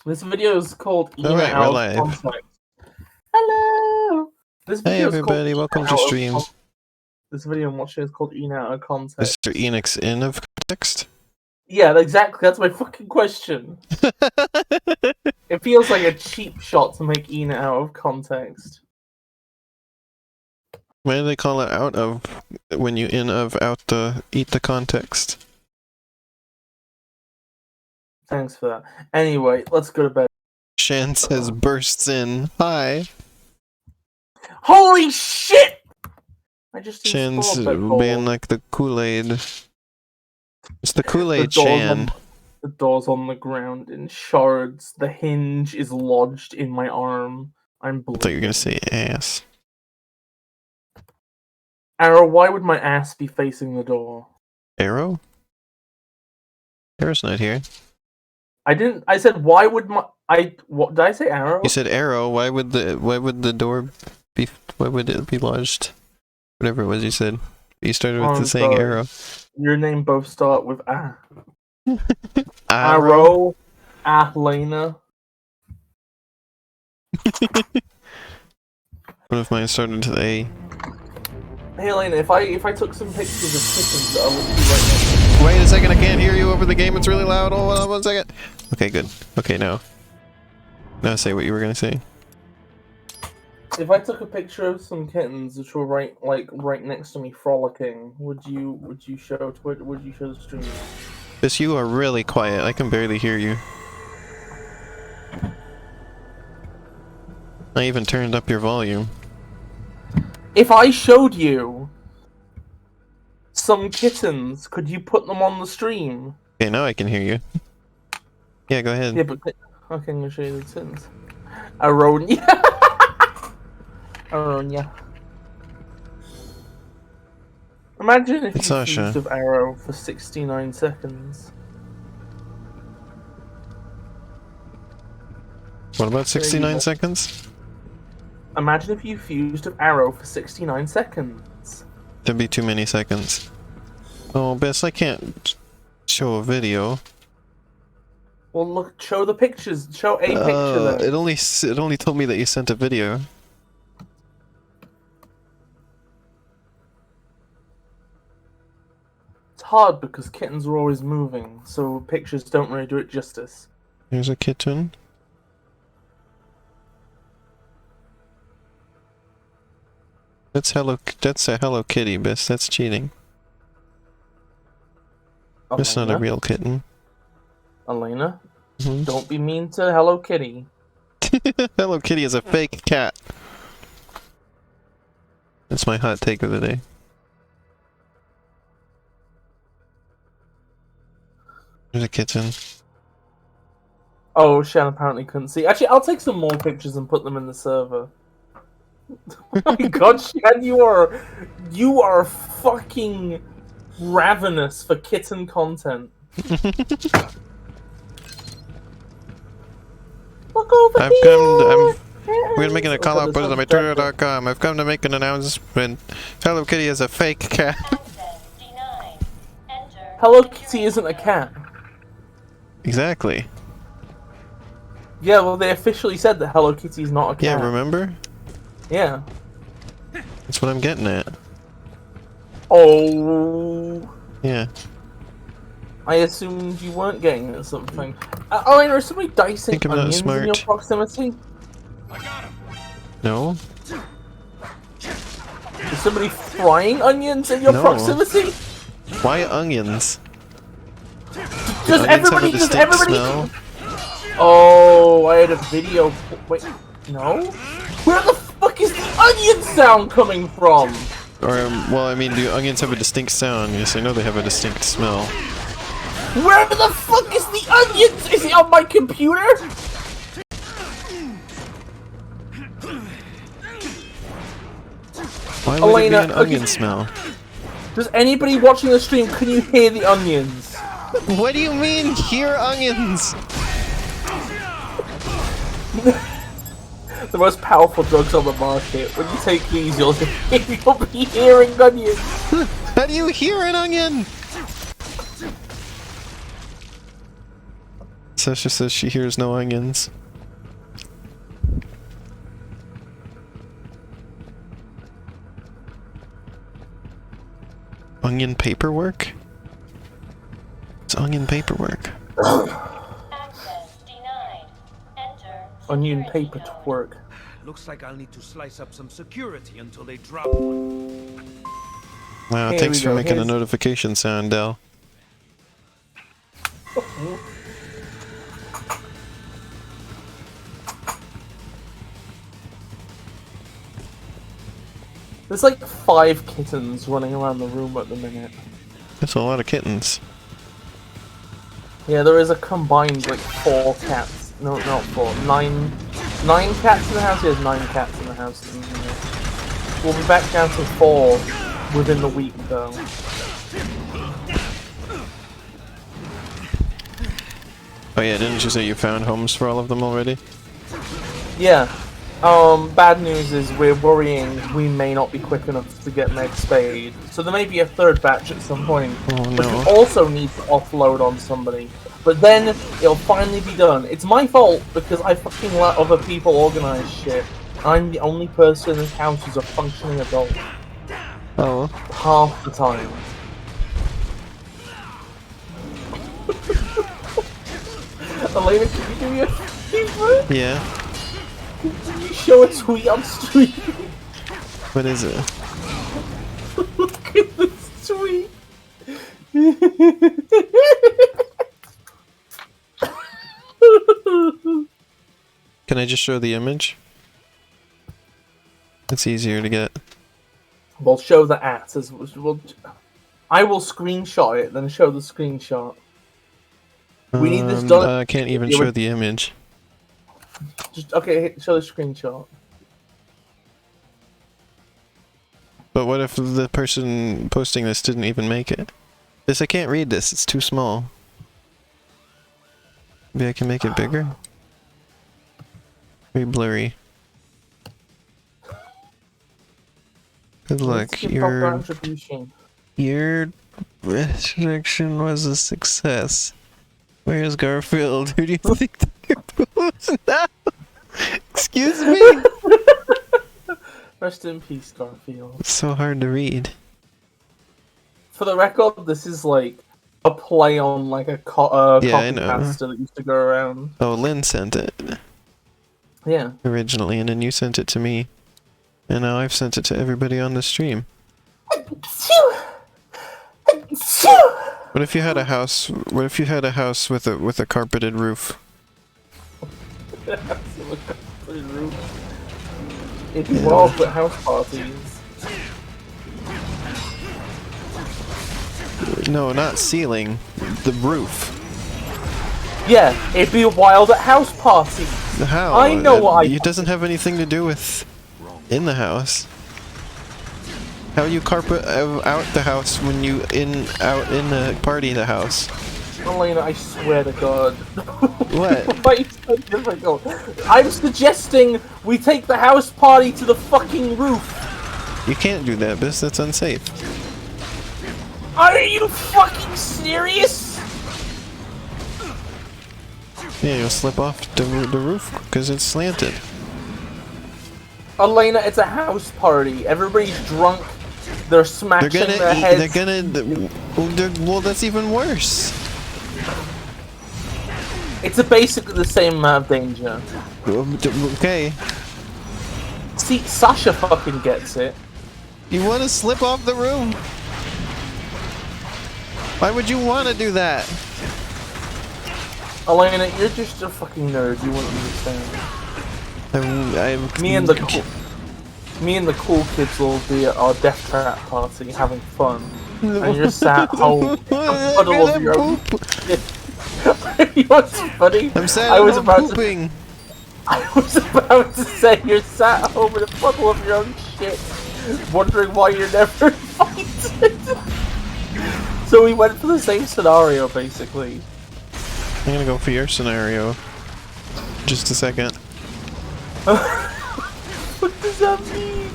This video is called Ina Alright, we're Out of live. Context. Hello! This Hey video is called everybody, welcome Ina to Out of stream. This video I'm watching is called Ina Out of Context. Mr. Enix in of context? Yeah, exactly. That's my fucking question. It feels like a cheap shot to make Ina out of context. Why do they call it out of when you in of out the eat the context? Thanks for that. Anyway, let's go to bed. Shan says bursts in. Hi. Holy shit! I just Shan's installed that being like the Kool-Aid. It's the Kool-Aid door's Shan. The door's on the ground in shards. The hinge is lodged in my arm. I'm bleeding. I thought you were gonna say ass. Arrow, why would my ass be facing the door? Arrow? Arrow's not here. I said why would my what did I say Arrow? You said arrow, why would the door be, why would it be lodged? Whatever it was you said. You started with I'm the saying sorry. arrow. Your name both start with A. Arrow? Lena. What if mine started with A? Hey Elena, if I took some pictures of kittens that I would be right now. Wait a second, I can't hear you over the game, it's really loud. Hold on 1 second. Okay, good. Okay, now say what you were gonna say. If I took a picture of some kittens which were right next to me frolicking, would you show Twitter? Would you show the stream? Bis, you are really quiet. I can barely hear you. I even turned up your volume. If I showed you some kittens, could you put them on the stream? Okay, now I can hear you. Yeah, go ahead. Yeah, but okay, I'm gonna show you the kittens. Aronia. Aronia. Imagine if It's you Sasha. fused with Arrow for 69 seconds. What about 69 seconds? Imagine if you fused with Arrow for 69 seconds. There'd be too many seconds. Oh, Bis, I can't show a video. Well, look, show the pictures. Show a picture then. It only told me that you sent a video. It's hard because kittens are always moving, so pictures don't really do it justice. Here's a kitten. That's a Hello Kitty, Bis. That's cheating. Elena? That's not a real kitten. Elena? Mm-hmm. Don't be mean to Hello Kitty. Hello Kitty is a fake cat. That's my hot take of the day. There's a kitten. Oh, Shan apparently couldn't see. Actually, I'll take some more pictures and put them in the server. Oh my god, Shan, you are fucking ravenous for kitten content. Look over here! We're gonna make a call out, put it on my Twitter.com. I've come to make an announcement. Hello Kitty is a fake cat. Hello Kitty isn't a cat. Exactly. Yeah, well, they officially said that Hello Kitty is not a cat. Yeah, remember? Yeah. That's what I'm getting at. Oh. Yeah. I assumed you weren't getting at something. Oh, is somebody dicing onions in your proximity? I got him. No? Is somebody frying onions in your proximity? Why onions? Does everybody? Smell? Oh, I had a video. Wait, no. Where the fuck is the onion sound coming from? Or, well, I mean, do onions have a distinct sound? Yes, I know they have a distinct smell. Where the fuck is the onions? Is it on my computer? Why would it be an onion smell? Does anybody watching the stream, can you hear the onions? What do you mean, hear onions? The most powerful drugs on the market. When you take these, you'll be hearing onions. How do you hear an onion? Sasha says she hears no onions. Onion paperwork? It's onion paperwork. Access denied. Enter Onion security paper code. twerk. Looks like I'll need to slice up some security until they drop one. Wow, Here thanks we for go, making a here's- notification sound, Del. There's like 5 kittens running around the room at the minute. That's a lot of kittens. Yeah, there is a combined like 4 cats. No, not 4. 9 cats in the house. There's 9 cats in the house. We'll be back down to 4 within the week, though. Oh yeah, didn't you say you found homes for all of them already? Yeah. Bad news is we're worrying we may not be quick enough to get Meg spayed. So there may be a 3rd batch at some point, Oh which no. we also need to offload on somebody. But then it'll finally be done. It's my fault because I fucking let other people organize shit. I'm the only person in this house who's a functioning adult. Oh. Half the time. Elena, can you do me a favor? Yeah. Can you show a tweet on stream? What is it? Look at this tweet. Can I just show the image? It's easier to get. We'll show the at as well. I will screenshot it, then show the screenshot. We need this done. I can't even Yeah, show the image. Just okay. Show the screenshot. But what if the person posting this didn't even make it? I can't read this, it's too small. Maybe I can make it bigger? Very blurry. Good luck, Let's give proper your attribution. restriction was a success. Where's Garfield? Who do you think they're posting now? Excuse me? Rest in peace, Garfield. It's so hard to read. For the record, this is like a play on like a Yeah, I copy know. pasta that used to go around. Oh, Lynn sent it Yeah. originally, and then you sent it to me. And now I've sent it to everybody on the stream. What if you had a house? What if you had a house with a carpeted roof? If you all put house parties. No, not ceiling. The roof. Yeah, it'd be wild at house parties. How? I know what I- It doesn't have anything to do with in the house. How you carpet out the house when you out in the party the house? Elena, I swear to God. What? Why is it so difficult? I'm suggesting we take the house party to the fucking roof. You can't do that, Bis. That's unsafe. Are you fucking serious? Yeah, you'll slip off the roof because it's slanted. Elena, it's a house party. Everybody's drunk. They're smashing They're their gonna heads. eat. They're gonna. Well, that's even worse. It's basically the same amount of danger. Okay. See, Sasha fucking gets it. You want to slip off the roof? Why would you want to do that? Elena, you're just a fucking nerd. You wouldn't understand. Me and the cool kids will be at our death trap party having fun, and you're sat home, a puddle of your own shit. You know what's funny? I'm sad. I was I'm about pooping. I was about to say you're sat home in a puddle of your own shit, wondering why you're never invited. So we went for the same scenario, basically. I'm gonna go for your scenario. Just a second. What does that mean?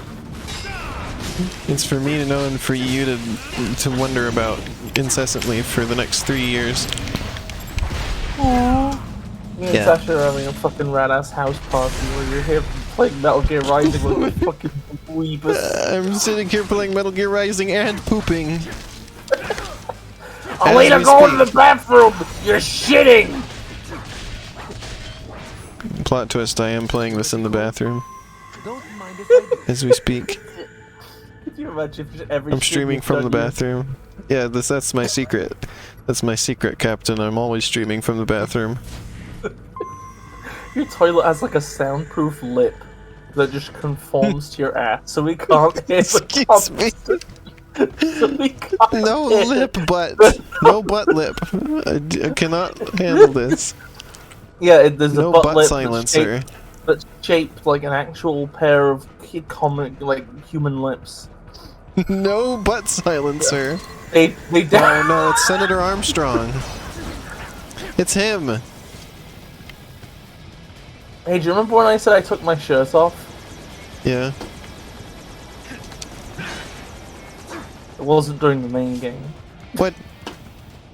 It's for me to know and for you to wonder about incessantly for the next 3 years. Aww. Me and Yeah. Sasha are having a fucking rad-ass house party where you're here playing Metal Gear Rising with the fucking weebus. I'm sitting here playing Metal Gear Rising and pooping. Alina, we go speak. to the bathroom! You're shitting! Plot twist, I am playing this in the bathroom Don't mind if I do. as we speak. Could you imagine if every I'm streaming you've from the done you- bathroom. Yeah, that's my secret. That's my secret, Captain. I'm always streaming from the bathroom. Your toilet has like a soundproof lip that just conforms to your ass, so we can't hear the Excuse me. so we can't No hear lip butt. No butt lip. I cannot handle this. Yeah, there's No a butt butt lip silencer. that's shaped like an actual pair of common, like, human lips. No butt silencer. They Oh no, it's Senator Armstrong. It's him. Hey, do you remember when I said I took my shirt off? Yeah. It wasn't during the main game. What?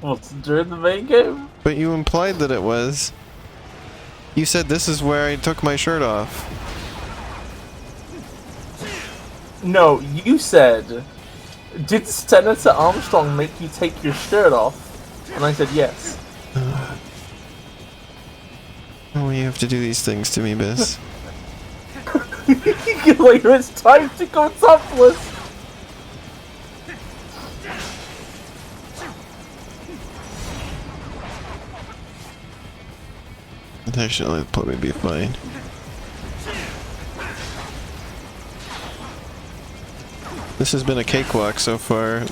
Was it during the main game? But you implied that it was. You said this is where I took my shirt off. No, you said, did Senator Armstrong make you take your shirt off? And I said yes. Oh, you have to do these things to me, Bis. Like, it's time to go topless! Actually, it'll probably be fine. This has been a cakewalk so far.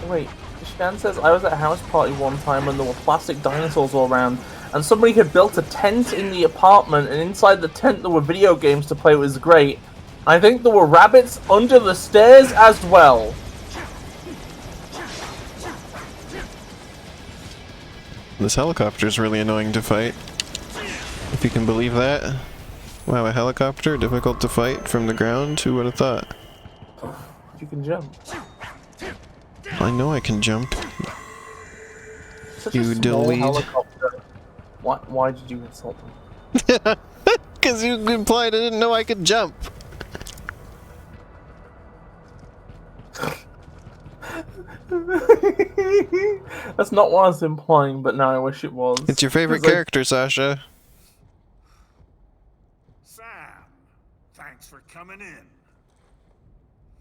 Wait, Shan says, I was at a house party one time and there were plastic dinosaurs all around, and somebody had built a tent in the apartment, and inside the tent there were video games to play. It was great. I think there were rabbits under the stairs as well. This helicopter is really annoying to fight. If you can believe that. Wow, a helicopter? Difficult to fight from the ground? Who would have thought? You can jump. I know I can jump. Such You a small delete. helicopter. Why did you insult them? Because you implied I didn't know I could jump. That's not what I was implying, but now I wish it was. It's your favorite It's like- character, Sasha. Sam, thanks for coming in.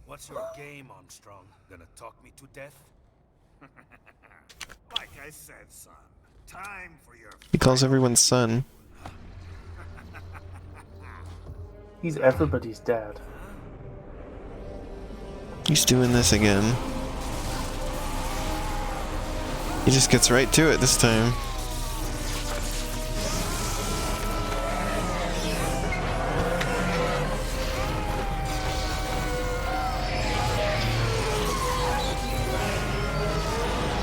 What's your game, Armstrong? Gonna talk me to death? Like I said, son. Time for your... He calls everyone son. He's everybody's dad. He's doing this again. He just gets right to it this time.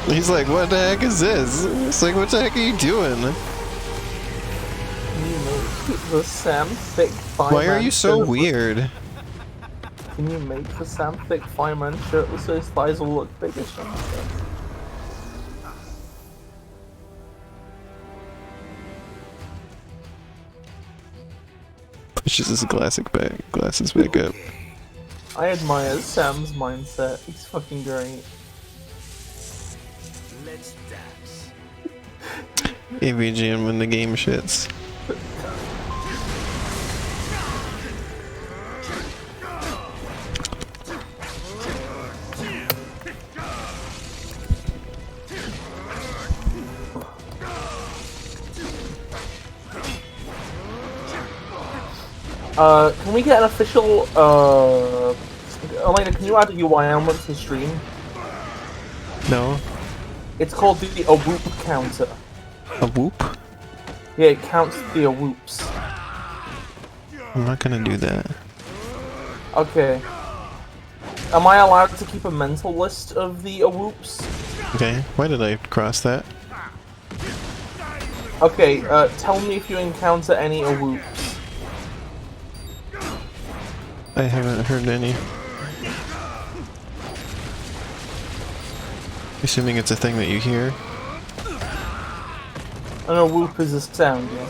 He's like, what the heck is this? It's like, what the heck are you doing? Can you make the Sam Thick fireman? Why are you so shirtless? weird? Can you make the Sam Thick fireman shirtless so his thighs will look bigger? Pushes his glasses back up. I admire Sam's mindset. He's fucking great. Let's dance. AVGM when the game shits. Can we get an official, Elena, can you add a UI element to the stream? No? It's called the AWOOP counter. A whoop? Yeah, it counts the AWOOPs. I'm not gonna do that. Okay. Am I allowed to keep a mental list of the AWOOPs? Okay, why did I cross that? Okay, tell me if you encounter any AWOOPs. I haven't heard any. Assuming it's a thing that you hear. I know whoop is a sound, yeah.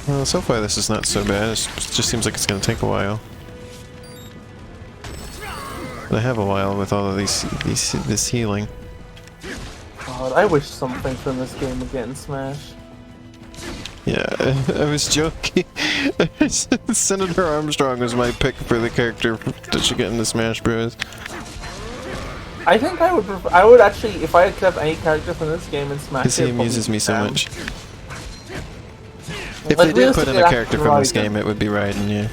Well, so far this is not so bad. It just seems like it's gonna take a while. But I have a while with all of this healing. God, I wish something from this game would get in Smash. Yeah, I was joking. Senator Armstrong was my pick for the character that should get into Smash Bros. I think I would prefer, I would actually, if I could have any character from this game in Smash, Because he it'd probably amuses be me so Sam. much. If Like, they did put in a realistically, character from this Raiden. game, it would be Raiden, yeah.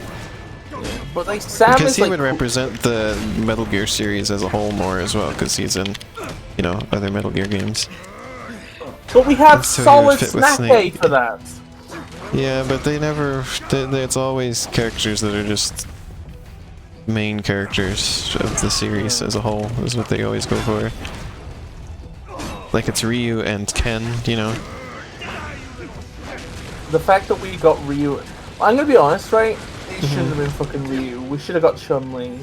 But like Sam Because is he like would represent the Metal Gear series as a whole more as well, because he's in, you know, other Metal Gear games. But we have So he solid would fit with Snake Snake. for that. Yeah, but they never... it's always characters that are just main characters of the series as a whole, is what they always go for. Like it's Ryu and Ken, you know. The fact that we got Ryu... I'm gonna be honest, right? It shouldn't have been fucking Ryu. We should have got Chun-Li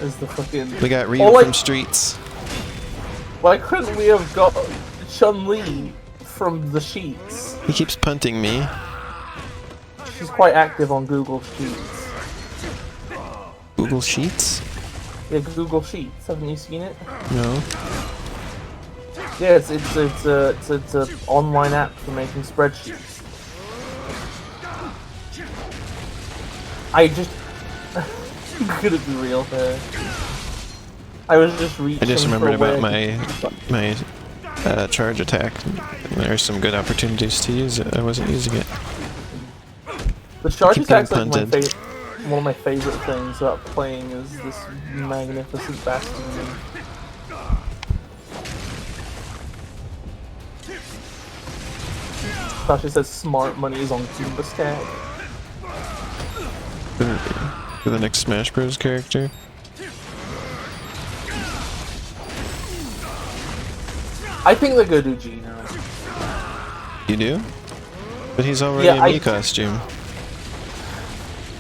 as the fucking... We got Ryu Or, like, from Streets. Why couldn't we have got Chun-Li from the Sheets? He keeps punting me. She's quite active on Google Sheets. Google Sheets? Yeah, Google Sheets. Haven't you seen it? No. Yeah, it's a online app for making spreadsheets. I just couldn't be real there. I was just reaching. I just remembered for about where- my charge attack. There's some good opportunities to use it. I wasn't using it. The charge keep getting attack's like punted. one of my favorite things about playing is this magnificent bastard. Sasha says smart money is on Goomba Stack. For the next Smash Bros. Character. I think they're gonna do Gino. You do? But he's already Yeah, in Mii costume.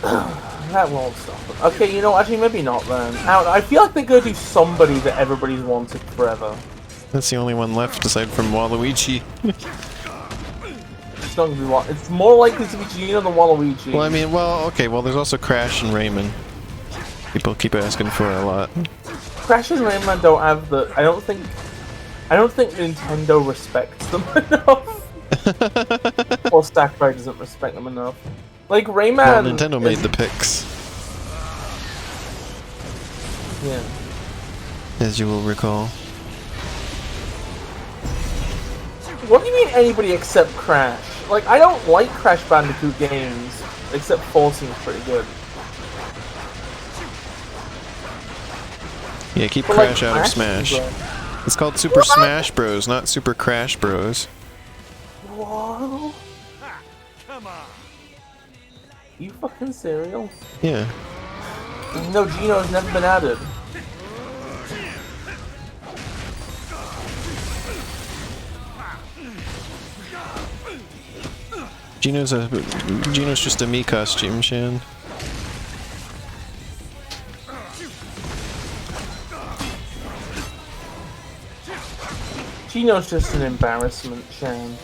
That won't stop them. Okay, you know, actually maybe not then. I feel like they're gonna do somebody that everybody's wanted forever. That's the only one left aside from Waluigi. It's not gonna be what. It's more likely to be Gino than Waluigi. Well, I mean, well, okay, well, there's also Crash and Rayman. People keep asking for it a lot. Crash and Rayman don't have the. I don't think Nintendo respects them enough. Or Sakurai doesn't respect them enough. Like Rayman. Well, Nintendo made the picks, Yeah. as you will recall. What do you mean anybody except Crash? Like I don't like Crash Bandicoot games, except 4 seems pretty good. Yeah, keep But, like, Crash out of Crash Smash. is, It's called Super Smash Bros, not Super Crash Bros. Whoa. Come on. You fucking serial? Yeah. No, Gino's never been added. Gino's just a Mii costume, Shan. Gino's just an embarrassment, Shane.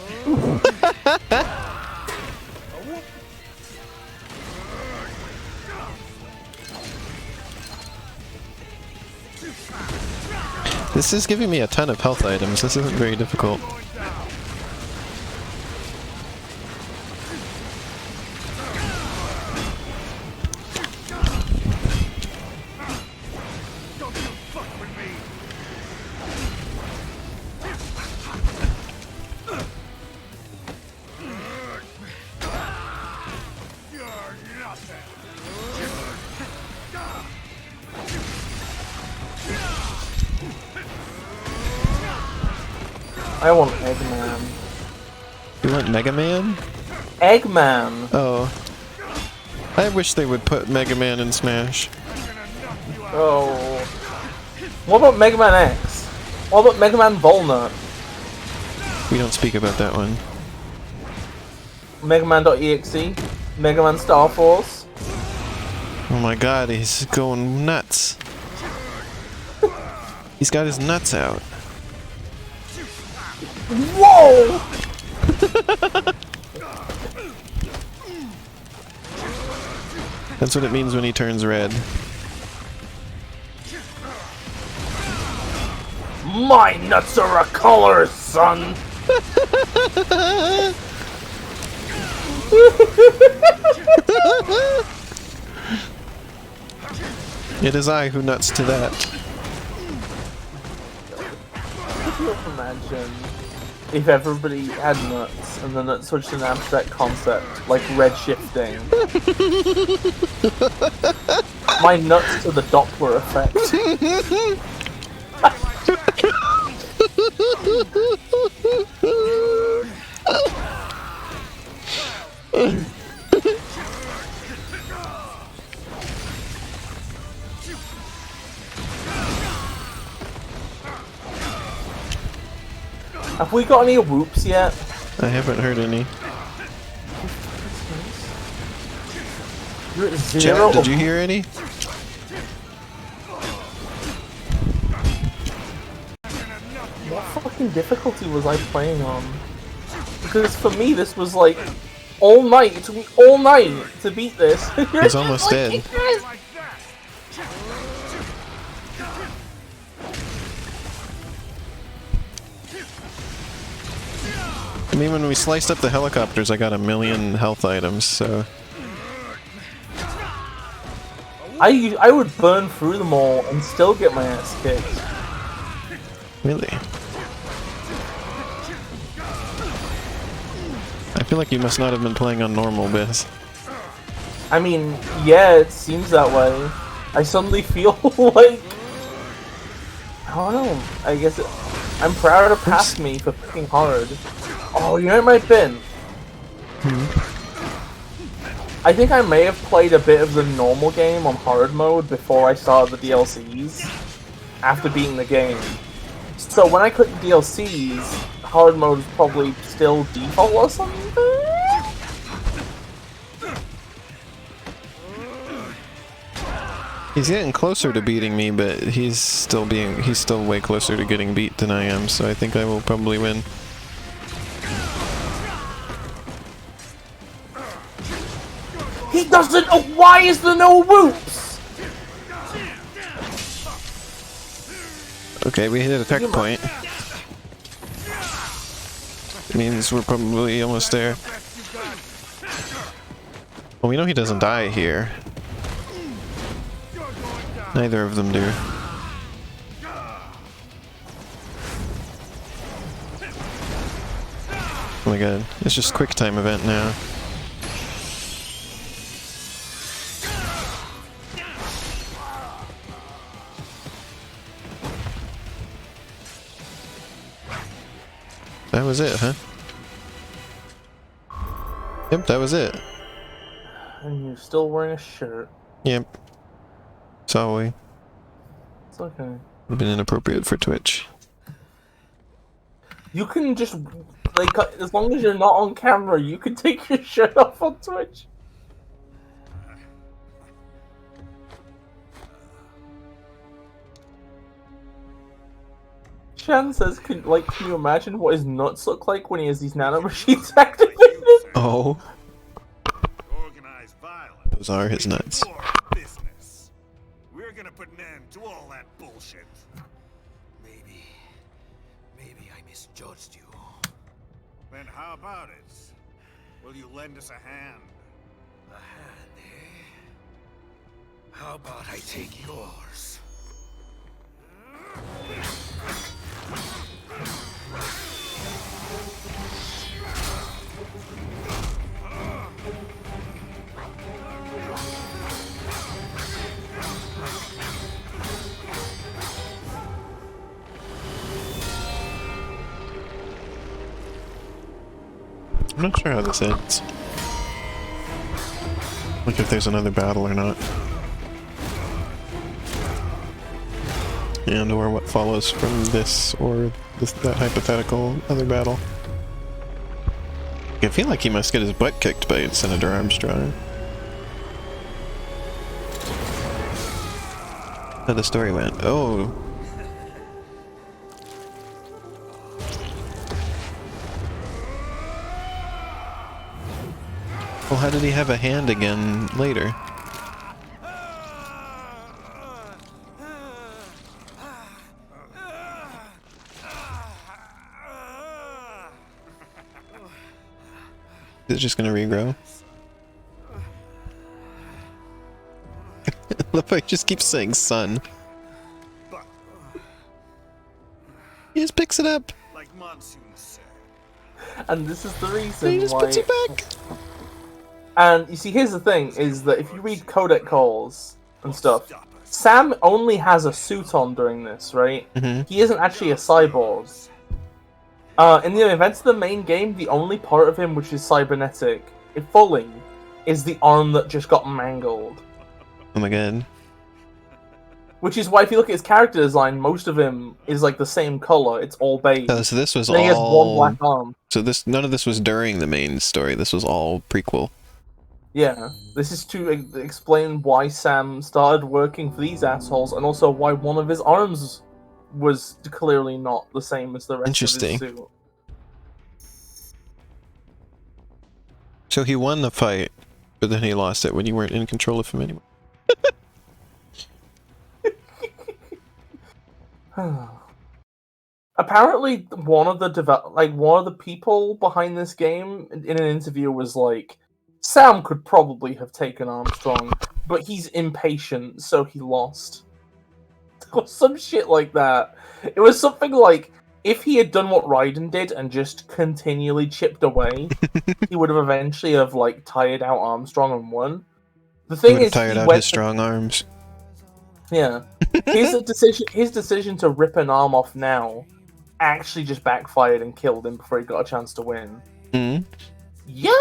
This is giving me a ton of health items. This isn't very difficult. I want Eggman. You want Mega Man? Eggman! Oh. I wish they would put Mega Man in Smash. Oh. What about Mega Man X? What about Mega Man Volnut? We don't speak about that one. Mega Man.exe? Mega Man Star Force? Oh my god, he's going nuts. He's got his nuts out. Whoa! That's what it means when he turns red. My nuts are a color, son! It is I who nuts to that. Could you imagine if everybody had nuts and then it's such an abstract concept like redshifting? My nuts to the Doppler effect. Have we got any whoops yet? I haven't heard any. You're at 0. Chat, did you hear any? What fucking difficulty was I playing on? Because for me this was like all night. It took me all night to beat this. He's almost dead. I mean, when we sliced up the helicopters, I got 1,000,000 health items, so... I would burn through them all and still get my ass kicked. Really? I feel like you must not have been playing on normal, Biz. I mean, yeah, it seems that way. I suddenly feel like... I don't know. I guess I'm proud to pass me for picking hard. Oh, you know what it might have been? I think I may have played a bit of the normal game on hard mode before I started the DLCs, after beating the game. So when I click the DLCs, hard mode is probably still default or something? He's getting closer to beating me, but he's still way closer to getting beat than I am, so I think I will probably win. He doesn't. Oh, why is there no whoops? Okay, we hit a tech point. It means we're probably almost there. Well, we know he doesn't die here. Neither of them do. Oh my god, it's just quick time event now. That was it, huh? Yep, that was it. And you're still wearing a shirt. Yep. Sorry. It's okay. Would have been inappropriate for Twitch. You can just, like, as long as you're not on camera, you can take your shirt off on Twitch. Shan says, can you imagine what his nuts look like when he has these nanomachines activated? Oh. Organized violence. Those are his nuts. Your business. We're gonna put an end to all that bullshit. Maybe I misjudged you. Then how about it? Will you lend us a hand? A hand, eh? How about I take yours? I'm not sure how this ends. Like if there's another battle or not. And or what follows from this or that hypothetical other battle. I feel like he must get his butt kicked by Senator Armstrong. How the story went. Oh. Well, how did he have a hand again later? Is it just gonna regrow? Look, I just keep saying son. He just picks it up. Like Monsoon said. And this is the reason He just why. puts it back. And you see, here's the thing: is that if you read codec calls and stuff, Sam only has a suit on during this, right? He isn't actually a cyborg. In the events of the main game, the only part of him which is cybernetic, fully, is the arm that just got mangled. Oh my god. Which is why, if you look at his character design, most of him is like the same color. It's all beige. Oh, so this was And all. he has one black arm. So this none of this was during the main story. This was all prequel. Yeah, this is to explain why Sam started working for these assholes, and also why one of his arms was clearly not the same as the rest of his suit. So he won the fight, but then he lost it when you weren't in control of him anymore. Apparently, one of the people behind this game in an interview was like, Sam could probably have taken Armstrong, but he's impatient, so he lost. Or some shit like that. It was something like, if he had done what Raiden did and just continually chipped away, he would have eventually like tired out Armstrong and won. The thing is, tired he out went his strong arms. Yeah, his decision to rip an arm off now actually just backfired and killed him before he got a chance to win. Yeah,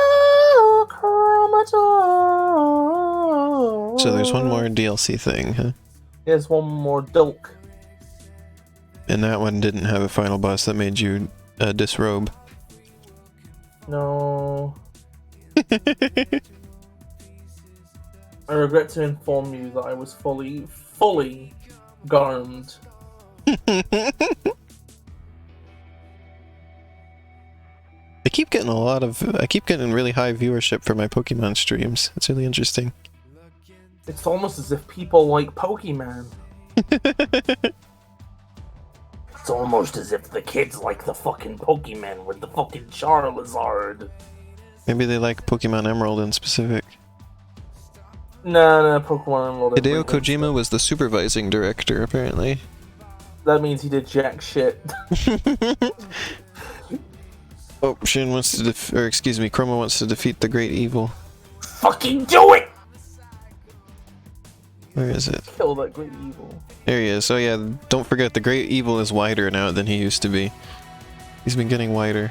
Chromator. So there's one more DLC thing, huh? There's one more Dulk. And that one didn't have a final boss that made you disrobe. No. I regret to inform you that I was fully garmed. I keep getting really high viewership for my Pokemon streams. It's really interesting. It's almost as if people like Pokemon. It's almost as if the kids like the fucking Pokemon with the fucking Charizard. Maybe they like Pokemon Emerald in specific. No, Pokemon Emerald. Hideo Kojima was the supervising director, apparently. That means he did jack shit. Oh, Shin wants to Chroma wants to defeat the Great Evil. Fucking do it! Where is it? Kill that Great Evil. There he is. Oh yeah, don't forget, the Great Evil is wider now than he used to be. He's been getting wider.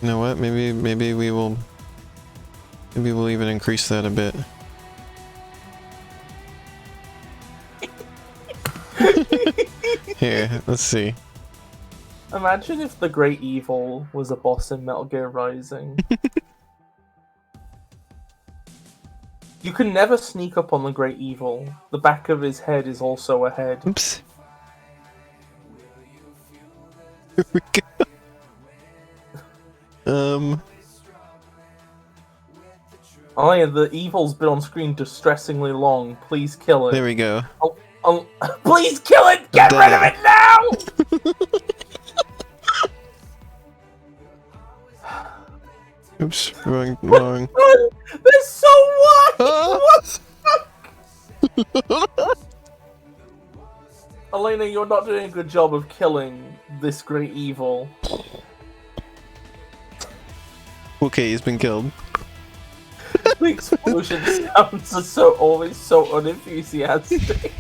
You know what? Maybe we'll even increase that a bit. Here, let's see. Imagine if the Great Evil was a boss in Metal Gear Rising. You can never sneak up on the Great Evil. The back of his head is also a head. Oops. Here we go. Oh yeah, the evil's been on screen distressingly long. Please kill it. There we go. Please kill it! Get rid of it now! Oops, wrong. They're so wide! What the fuck? Elena, you're not doing a good job of killing this Great Evil. Okay, he's been killed. The explosion sounds are always so unenthusiastic.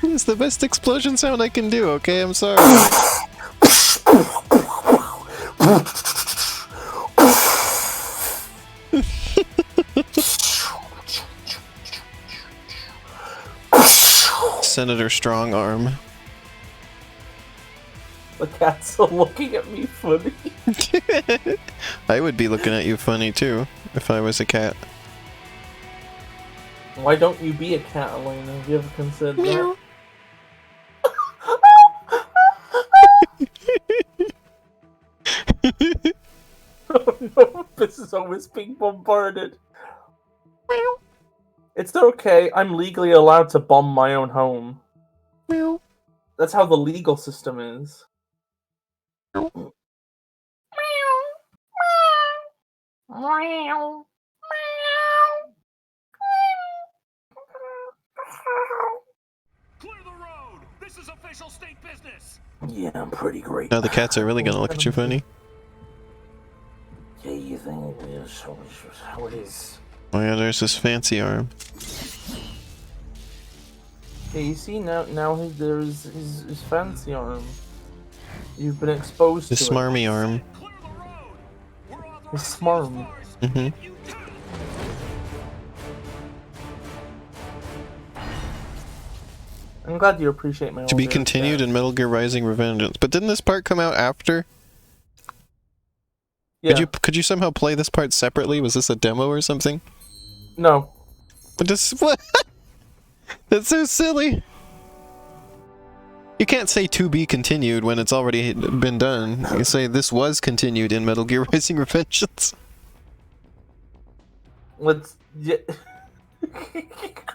It's the best explosion sound I can do, okay? I'm sorry. Senator Strongarm. The cats are looking at me funny. I would be looking at you funny too, if I was a cat. Why don't you be a cat, Elena? Have you ever considered Meow. that? His home is being bombarded. It's okay. I'm legally allowed to bomb my own home. That's how the legal system is. Clear the road! This is official state business! Yeah, I'm pretty great. Now the cats are really gonna look at you funny. Yeah, you think it is how it is. Oh yeah, there's this fancy arm. Yeah, you see now there's his fancy arm. You've been exposed This to smarmy arm. Clear the road! We're authorizing His smarm. these cars. Mm-hmm. You I'm glad you appreciate my To be older continued dad. in Metal Gear Rising: Revengeance. But didn't this part come out after? Yeah. Could you somehow play this part separately? Was this a demo or something? No. But this what? That's so silly. You can't say to be continued when it's already been done. You say this was continued in Metal Gear Rising: Revengeance. Let's. Yeah.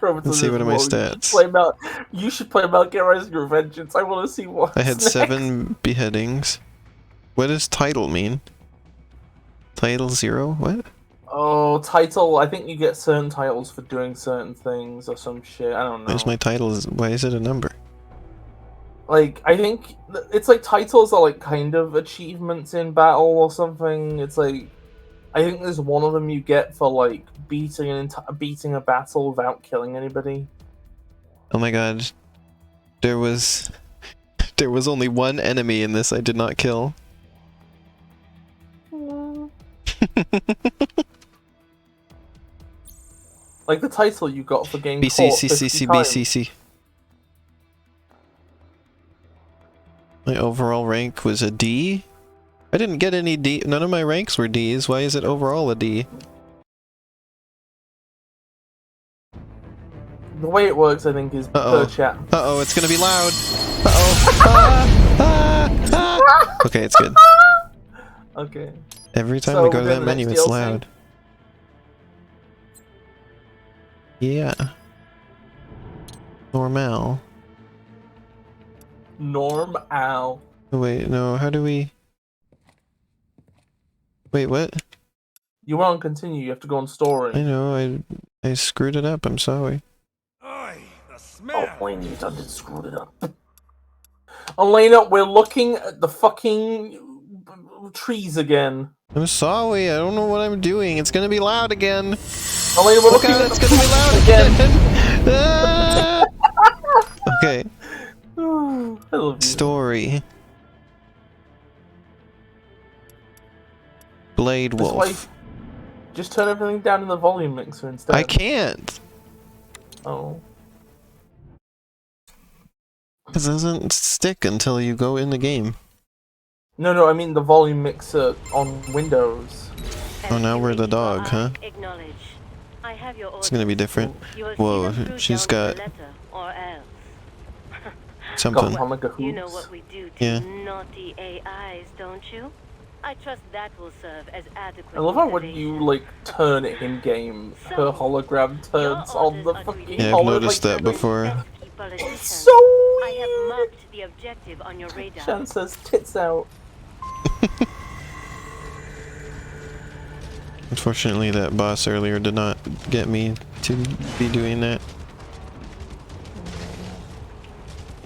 Let's see what are my stats. You should play Metal Gear Rising: Revengeance. I want to see what. I had 7 beheadings. What does title mean? Title 0? What? Oh, title. I think you get certain titles for doing certain things or some shit. I don't know. Where's my title? Why is it a number? Like, I think it's like titles are like kind of achievements in battle or something. It's like, I think there's one of them you get for like beating a battle without killing anybody. Oh my god. There was only one enemy in this I did not kill. Like the title you got for getting BC, caught 50 CCC, times. BCC. My overall rank was a D? I didn't get any D. None of my ranks were Ds. Why is it overall a D? The way it works, I think, is per chat. Uh-oh, it's gonna be loud. Uh-oh. Okay, it's good. Okay. Every time So we go to we're that doing the menu, next it's DLC? loud. Yeah. Normal. Norm Al. Oh, wait, no, how do we... Wait, what? You want to continue, you have to go on story. I know, I screwed it up, I'm sorry. Oi, the Oh, smell! Elena, you done screwed it up. Elena, we're looking at the fucking trees again. I'm sorry, I don't know what I'm doing. It's gonna be loud again. Elena, we're Look looking out, at it's the gonna be loud again. again! Ah! Okay, I love you. story. Blade That's why- Wolf. Just turn everything down in the volume mixer instead. I can't! Oh. It doesn't stick until you go in the game. No, I mean the volume mixer on Windows. Oh, now we're the dog, huh? Acknowledge. I have your It's gonna be different. You will Whoa, see them through she's down with got the letter, or else. something. Got Omega Hoops. You know what we do to Yeah. naughty AIs, don't you? I trust that will serve as adequate I love how when motivation. you like turn it in game, her So, hologram turns your on the orders are to fucking Yeah, I've hologram. noticed that before. Pesky politician. It's so I have weird. marked the objective on your radar. Shan says tits out. Unfortunately, that boss earlier did not get me to be doing that.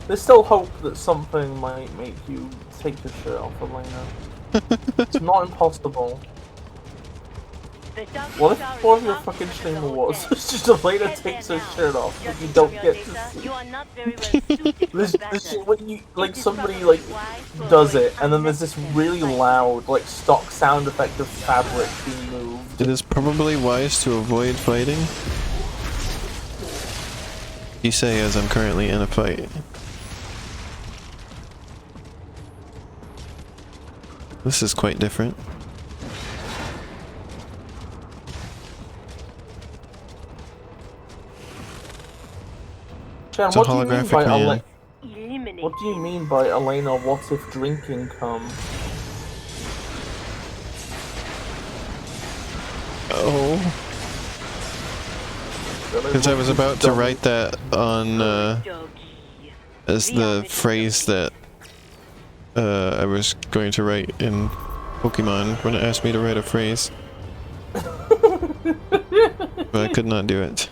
There's still hope that something might make you take your shirt off, Elena. It's not impossible. The dark What if star is one of your half fucking the streamer whole was day. just Elena Head takes there her now. shirt off, but Judging you from don't your get data, to see? You are not very well suited This for shit battle. when you like It is somebody probably like wise to does avoid it, and then there's this unnecessary really fighting. loud like stock sound effect of fabric being moved. It is probably wise to avoid fighting. You say as I'm currently in a fight. This is quite different. Chan, It's a what do you mean holographic by man. Eliminate. What do you mean by Elena? What if drinking come? No. Because I was about to write that on, as the phrase that I was going to write in Pokemon when it asked me to write a phrase. But I could not do it.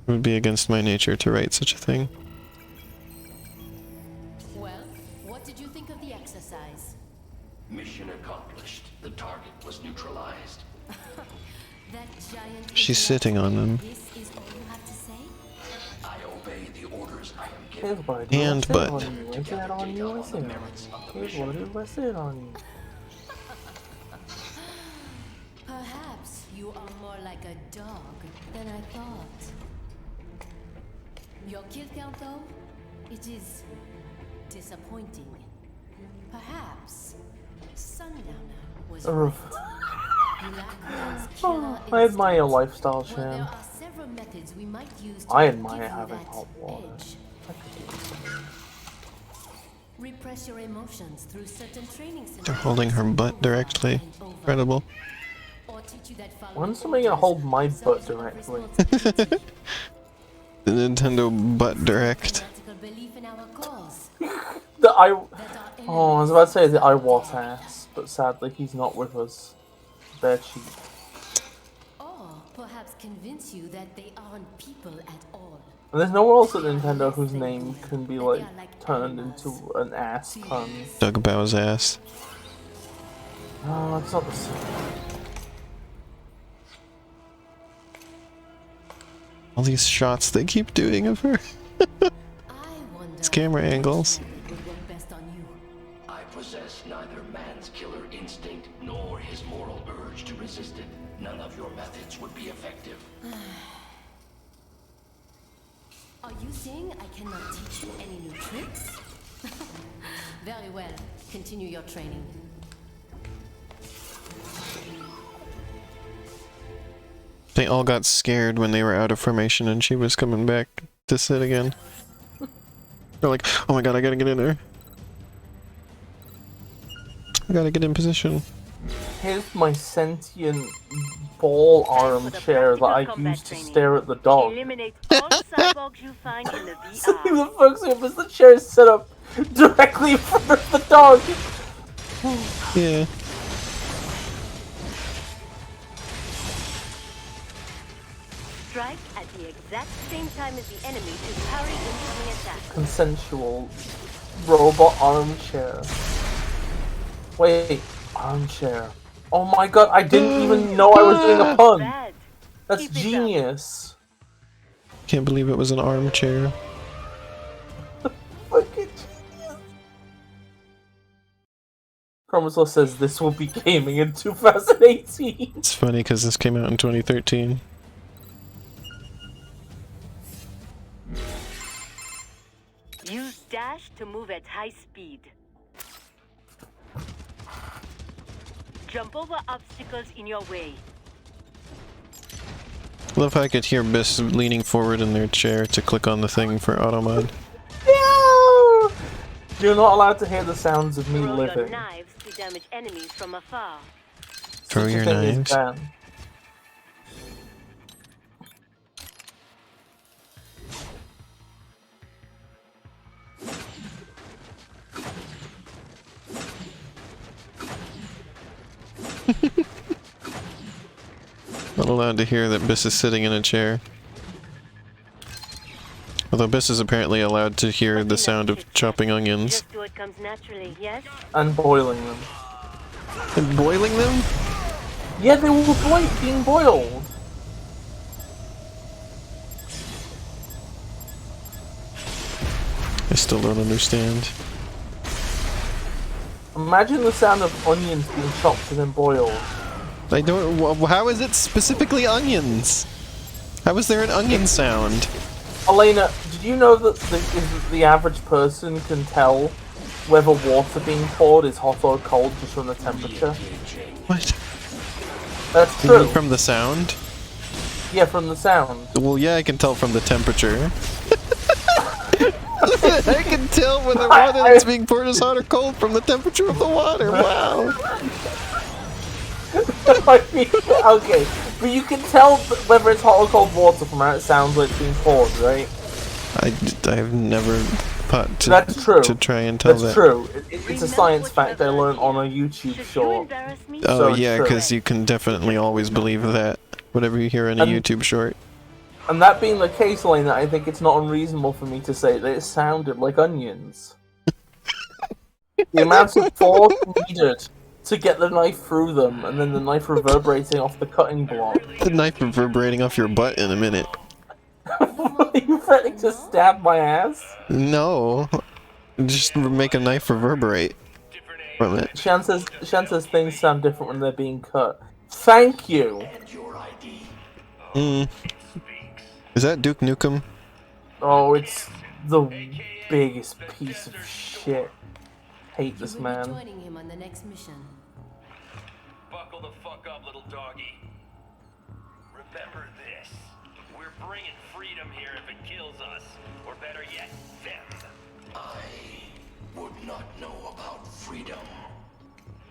It would be against my nature to write such a thing. Well, what did you think of the exercise? Mission accomplished. The target was neutralized. That giant She's sitting on them. This is all you have to say? I obey the orders I am Here's given. what I do. And I sit butt. on you. I sit on you. I sit on you. Here's what I do. I sit on you. Perhaps you are more like a dog than I thought. Your kill count, though, it is disappointing. Perhaps Sundowner was right. Blackman's killer I admire your instinct. lifestyle, Well, Shan. there are several methods we might use to I give admire you having that hot water. edge. Repress your emotions through certain training They're holding her butt directly. Incredible. When's somebody gonna hold my butt directly? The Nintendo Butt Direct. Oh, I was about to say the I was ass, but sadly he's not with us. They're cheap. Or perhaps convince you that they aren't people at all. And there's nowhere else at Nintendo whose name can be like turned into an ass pun. Doug Bow's ass. No, it's not the same. All these shots they keep doing of her. It's camera angles. I possess neither man's killer instinct nor his moral urge to resist it. None of your methods would be effective. Are you saying I cannot teach you any new tricks? Very well. Continue your training. They all got scared when they were out of formation and she was coming back to sit again. They're like, oh my god, I gotta get in there. I gotta get in position. Here's my sentient ball armchair that I use to stare at the dog. Eliminate all cyborgs you find in the See VR. the fuck's up is the chair is set up directly in front of the dog. Yeah. Strike at the exact same time as the enemy to parry incoming attack. Consensual robot armchair. Wait, armchair. Oh my god, I didn't even know I was doing a pun. Bad. That's Keep it up. genius. Can't believe it was an armchair. Fucking genius. Chromosaur says this will be gaming in 2018. It's funny because this came out in 2013. Use dash to move at high speed. Jump over obstacles in your way. Love how I could hear Bis leaning forward in their chair to click on the thing for auto mod. No! You're not allowed to hear the sounds of me Throw your living. knives to damage enemies from afar. Throw Such a your thing is knives. banned. Not allowed to hear that Bis is sitting in a chair. Although Bis is apparently allowed to hear the sound of chopping onions. Just do what comes naturally, yes? And boiling them. And boiling them? Yeah, they were being boiled. I still don't understand. Imagine the sound of onions being chopped and then boiled. I don't. How is it specifically onions? How is there an onion sound? Elena, did you know that the average person can tell whether water being poured is hot or cold just from the temperature? What? That's You mean true. from the sound? Yeah, from the sound. Well, yeah, I can tell from the temperature. I can tell when the water that's being poured is hot or cold from the temperature of the water. Wow. I mean, okay, but you can tell whether it's hot or cold water from how it sounds like it's being poured, right? I've never thought to, That's true. to try and tell That's that. true. It's a science fact I learned on a YouTube Should you short. embarrass me? Oh So it's yeah, true. because you can definitely always believe that. Whatever you hear in a YouTube short. And that being the case, Elena, I think it's not unreasonable for me to say that it sounded like onions. The amount of force needed to get the knife through them, and then the knife reverberating off the cutting block. The knife reverberating off your butt in a minute. Are you threatening to stab my ass? No. Just make a knife reverberate from it. Shan says things sound different when they're being cut. Thank you! Is that Duke Nukem? Oh, it's the biggest piece of shit. Hate this You will be man. joining him on the next mission. Buckle the fuck up, little doggy. Remember this. We're bringing freedom here if it kills us. Or better yet, them. I would not know about freedom.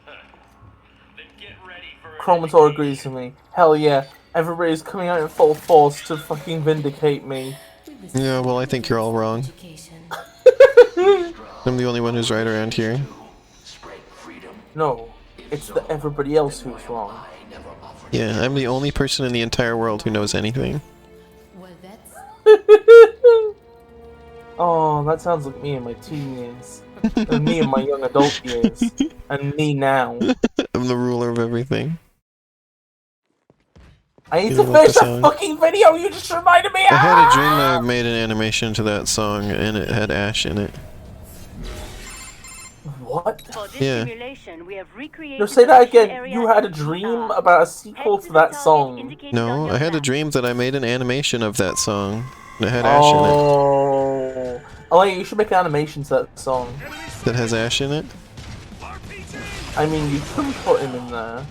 Then get ready for Chromator agrees with me. Hell yeah. Everybody's coming out in full force to fucking vindicate me. Yeah, well I think you're all wrong. Education. I'm the only one who's right around here. No, it's the everybody else who's wrong. Yeah, I'm the only person in the entire world who knows anything. Well, that's Oh, that sounds like me in my teen years. And me in my young adult years. And me now. I'm the ruler of everything. I need You to love finish the that song. fucking video you just reminded me of! I had a dream I made an animation to that song and it had Ash in it. What? For this Yeah. simulation, we have recreated No, say the that mission again. area You had a at dream Utah. about a sequel Head to the that target song. indicated No, on your I had a map. dream that I made an animation of that song. And it had Ash in it. Oh. Oh, yeah, you should make an animation to that song. That has Ash in it? I mean, you could put him in there.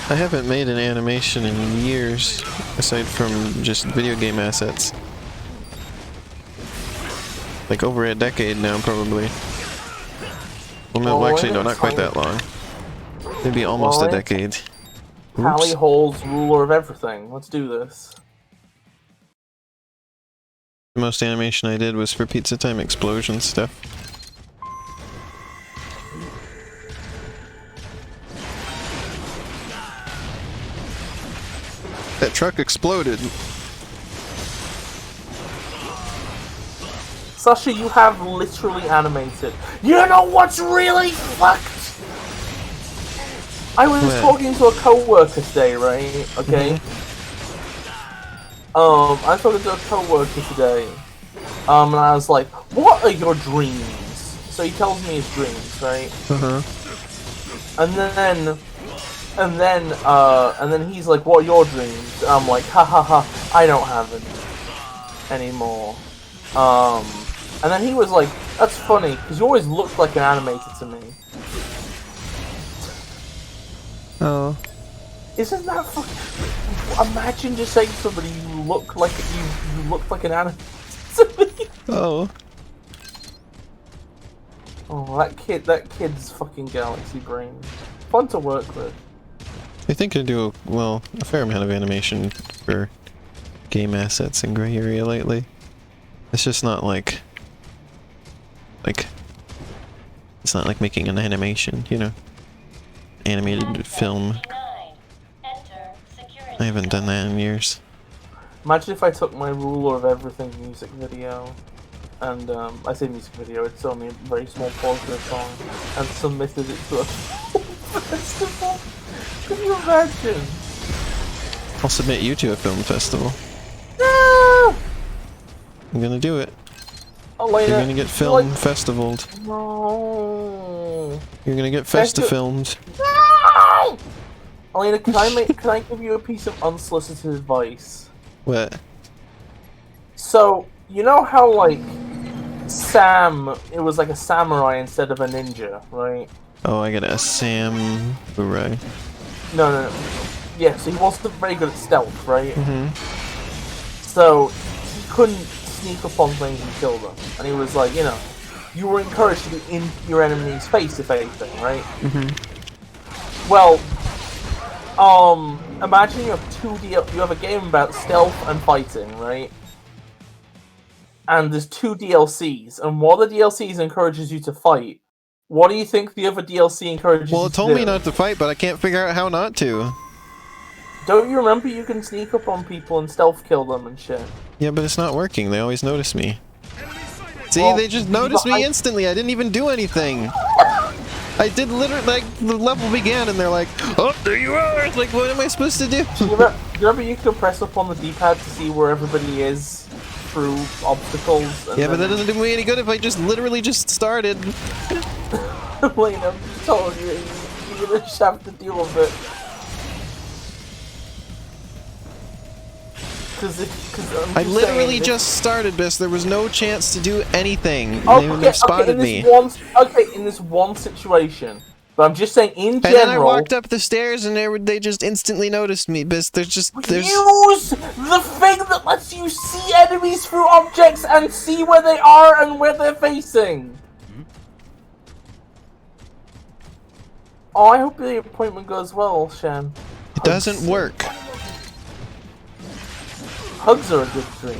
I haven't made an animation in years, aside from just video game assets. Like over a decade now, probably. Well, no, Oh, actually, no, I not quite know. that long. Maybe almost a Well, decade. Pally Oops. Hall's ruler of everything. Let's do this. The most animation I did was for Pizza Time Explosion stuff. That truck exploded. Sasha, you have literally animated. You know what's really fucked? I was What? talking to a co-worker today, right? Okay. I was talking to a co-worker today. And I was like, "What are your dreams?" So he tells me his dreams, right? And then he's like, "What are your dreams?" And I'm like, "Ha ha ha! I don't have any anymore." And then he was like, "That's funny, because you always looked like an animator to me." Oh. Isn't that fucking... Imagine just saying to somebody you look like an animator to me. Oh. Oh, that kid's fucking galaxy brain. Fun to work with. I think I do, well, a fair amount of animation for game assets in Grey Area lately. It's just not like... It's not like making an animation, you know? Animated film. I haven't done that in years. Imagine if I took my Ruler of Everything music video, and I say music video, it's only a very small portion of the song, and submitted it to a festival. Can you imagine? I'll submit you to a film festival. No! I'm gonna do it. Elena, You're gonna get film festivaled. No. You're gonna get festa-filmed. No! Elena, can I give you a piece of unsolicited advice? What? So, you know how, like, Sam, it was like a samurai instead of a ninja, right? Oh, I got a samurai. No. Yeah, so he wasn't very good at stealth, right? Mm-hmm. So, he couldn't sneak up on things and kill them. And he was like, you know, you were encouraged to be in your enemy's face, if anything, right? Mm-hmm. Well, imagine you have you have a game about stealth and fighting, right? And there's 2 DLCs, and one of the DLCs encourages you to fight. What do you think the other DLC encourages you Well, to it do? told me not to fight, but I can't figure out how not to. Don't you remember you can sneak up on people and stealth kill them and shit? Yeah, but it's not working. They always notice me. See, Well, they just noticed me instantly. I didn't even do anything. I did literally, like, the level began and they're like, oh, there you are! Like, what am I supposed to do? You remember you can press up on the D-pad to see where everybody is through obstacles? And Yeah, but that doesn't do me any good if I just literally just started. Wait, I'm telling you, you're gonna just have to deal with it. I literally just started, Bis. There was no chance to do anything. Okay, They spotted me. in this one situation. But I'm just saying, in general... And then I walked up the stairs and they just instantly noticed me, Bis. There's... Use the thing that lets you see enemies through objects and see where they are and where they're facing. Oh, I hope the appointment goes well, Shan. It doesn't work. Hugs are a good dream.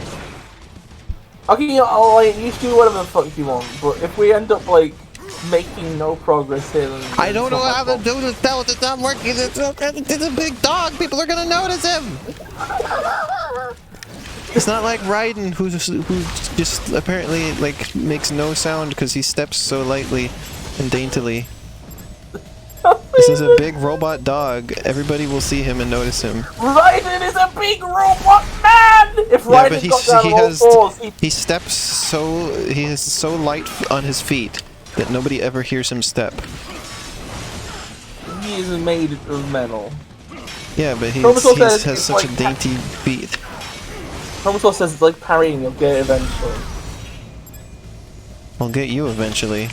Okay, you should do whatever the fuck you want, but if we end up, like, making no progress here, then... I don't know how to do this now, it's not working, it's a big dog, people are gonna notice him! It's not like Raiden, who just apparently, like, makes no sound because he steps so lightly and daintily. This is a big robot dog. Everybody will see him and notice him. Raiden is a big robot man! If Raiden got down on all fours, he steps so... He is so light on his feet that nobody ever hears him step. He is made of metal. Yeah, but he has such a dainty beat. Chromasaur says it's like parrying, you'll get it eventually. I'll get you eventually.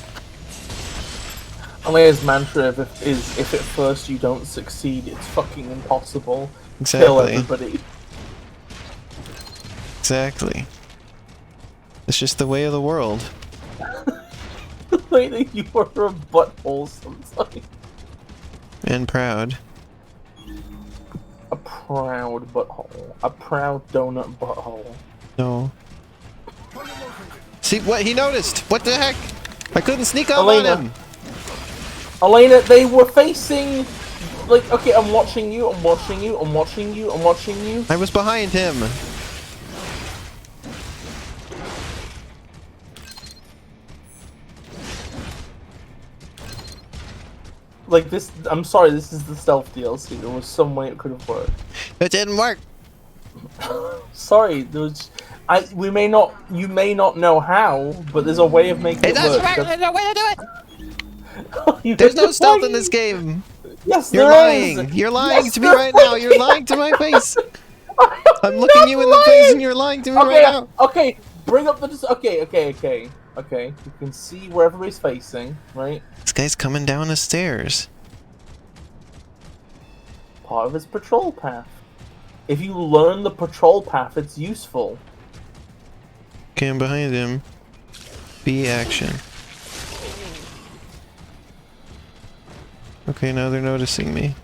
Only his mantra is if at first you don't succeed, it's fucking impossible. Exactly. Kill everybody. Exactly. It's just the way of the world. Later, you are a butthole sometimes. And proud. A proud butthole. A proud donut butthole. No. See what he noticed? What the heck? I couldn't sneak up on him. Elena, they were facing, like, okay, I'm watching you, I'm watching you, I'm watching you, I'm watching you. I was behind him. Like this, I'm sorry, this is the stealth DLC. There was some way it could have worked. It didn't work. Sorry, there's, you may not know how, but there's a way of making it work. There's no way to do it. There's no stealth in this game. Yes, you're lying. You're lying to me right now. You're lying to my face. I'm looking you in the face and you're lying to me right now. Okay, bring up the... Okay. You can see where everybody's facing, right? This guy's coming down the stairs. Part of his patrol path. If you learn the patrol path, it's useful. Okay, I'm behind him. B action. Okay, now they're noticing me.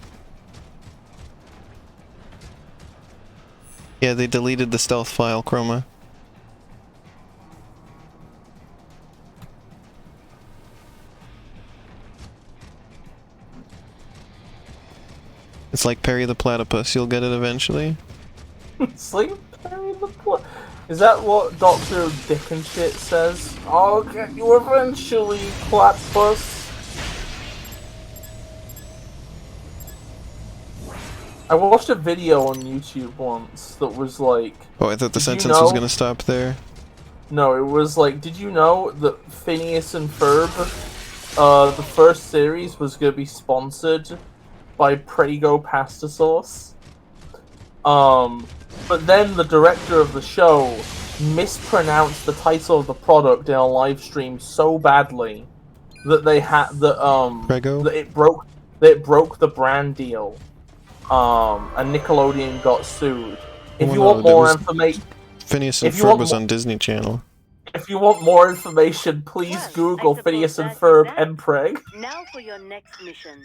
Yeah, they deleted the stealth file, Chroma. It's like Perry the Platypus, you'll get it eventually. It's like Perry the Platypus. Is that what Dr. Dick and shit says? I'll get you eventually, Platypus. I watched a video on YouTube once that was like... Oh, I thought the sentence was gonna stop there. No, it was like, did you know that Phineas and Ferb, the first series was gonna be sponsored by Prego pasta sauce? But then the director of the show mispronounced the title of the product in a live stream so badly that they had Prego? that it broke the brand deal. And Nickelodeon got sued. If you want more information, Phineas and Ferb was on Disney Channel. If you want more information, please Google Phineas and Ferb and Preg. Now for your next mission.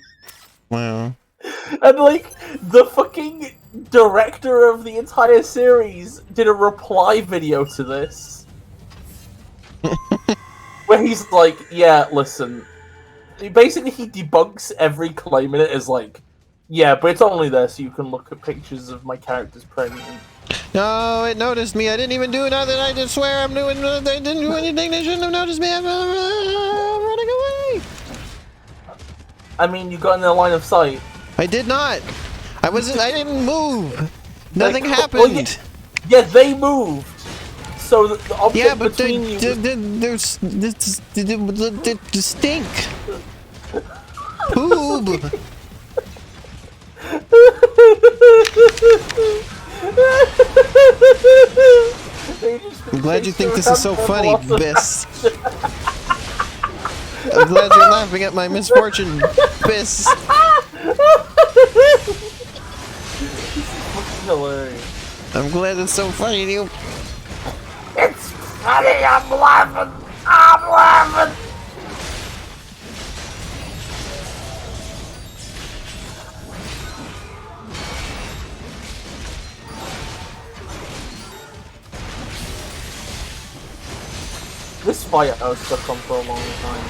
Wow. And like the fucking director of the entire series did a reply video to this, where he's like, "Yeah, listen." Basically, he debunks every claim in it as like, "Yeah, but it's only there so you can look at pictures of my characters pregnant." No, it noticed me. I didn't even do nothing. I just swear I'm doing. They didn't do anything. They shouldn't have noticed me. I'm running away. I mean, you got in their line of sight. I did not. I wasn't. I didn't move. Nothing Like, happened. well, yeah, they moved. So the object Yeah, but between you. there's the stink. Poob. I'm glad you think this is so funny, Biss. I'm glad you're laughing at my misfortune, Biss. Hilarious. I'm glad it's so funny to you. It's funny, I'm laughing. I'm laughing. This fight I was stuck on for a long time.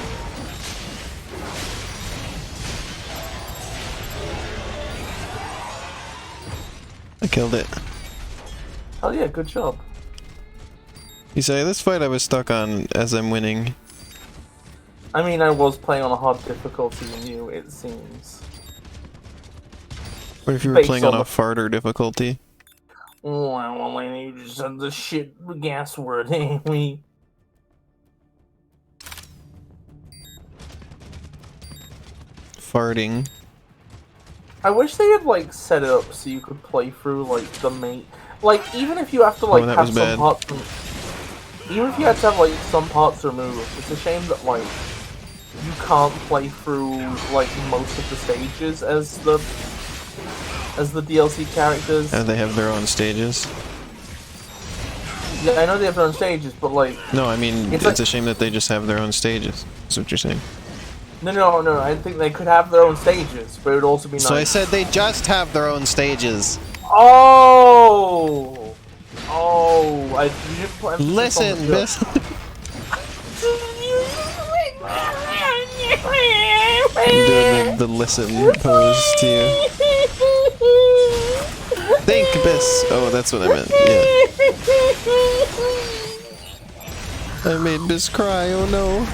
I killed it. Oh yeah, good job. You say this fight I was stuck on as I'm winning. I mean, I was playing on a hard difficulty than you, it seems. What if you were Based playing on on a the- farter difficulty? Well, you just said the shit gas word, ain't we? Farting. I wish they had like set it up so you could play through like the main, like even if you have to like that have was some bad. parts, even if you had to have like some parts removed, it's a shame that like you can't play through like most of the stages as the DLC characters. And they have their own stages. Yeah, I know they have their own stages, but like No, I mean, It's it's like- a shame that they just have their own stages. That's what you're saying. no, I think they could have their own stages, but it would also be nice. So I said they just have their own stages. Oh, you didn't put emphasis Listen, on the Biss. I'm doing the listen pose to you. Think, Biss. Oh, that's what I meant. Yeah. I made Biss cry. Oh no.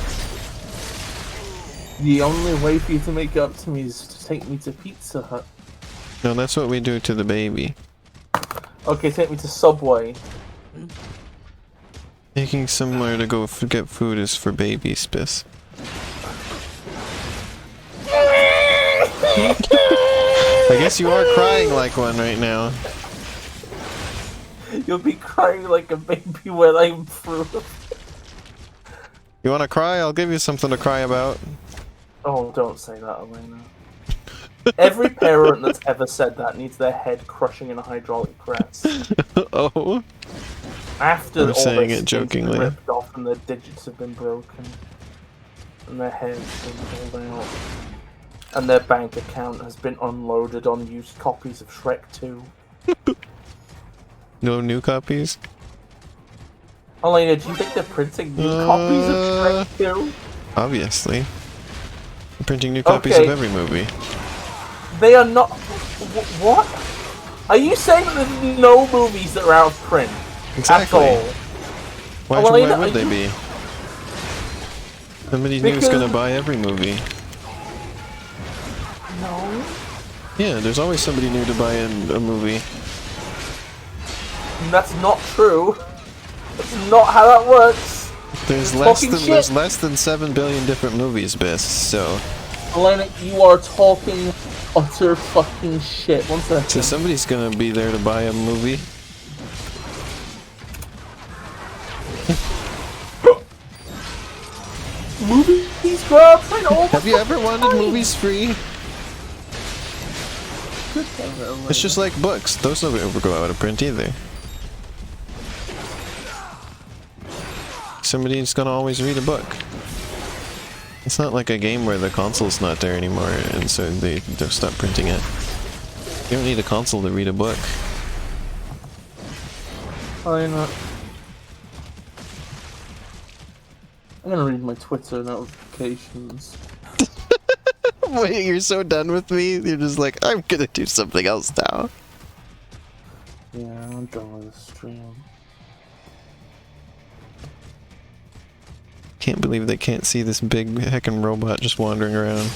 The only way for you to make it up to me is to take me to Pizza Hut. No, that's what we do to the baby. Okay, take me to Subway. Taking somewhere to go get food is for babies, Biss. I guess you are crying like one right now. You'll be crying like a baby when I'm through. You wanna cry? I'll give you something to cry about. Oh, don't say that, Elena. Every parent that's ever said that needs their head crushing in a hydraulic press. Oh. After I'm all saying their it skin's been jokingly. ripped off and their digits have been broken. And their hair's been pulled out. And their bank account has been unloaded on used copies of Shrek 2. No new copies? Elena, do you think they're printing new copies of Shrek 2? Obviously. I'm printing new copies Okay. of every movie. They are not... What? Are you saying that there's no movies that are out of print? Exactly. At all? Why Elena, would are they you- be? Somebody new is Because- gonna buy every movie. No. Yeah, there's always somebody new to buy in a movie. That's not true. That's not how that works. There's Talking shit. there's less than 7 billion different movies, Biss, so Elena, you are talking utter fucking shit. One second. so somebody's gonna be there to buy a movie. Movies go out of print all the Have you ever fucking wanted time. movies free? Good thing that Elena- It's just like books. Those don't ever go out of print either. Somebody's gonna always read a book. It's not like a game where the console's not there anymore, and so they stop printing it. You don't need a console to read a book. I'm gonna read my Twitter notifications. Wait, you're so done with me? You're just like, I'm gonna do something else now. Yeah, I'm done with the stream. Can't believe they can't see this big heckin' robot just wandering around.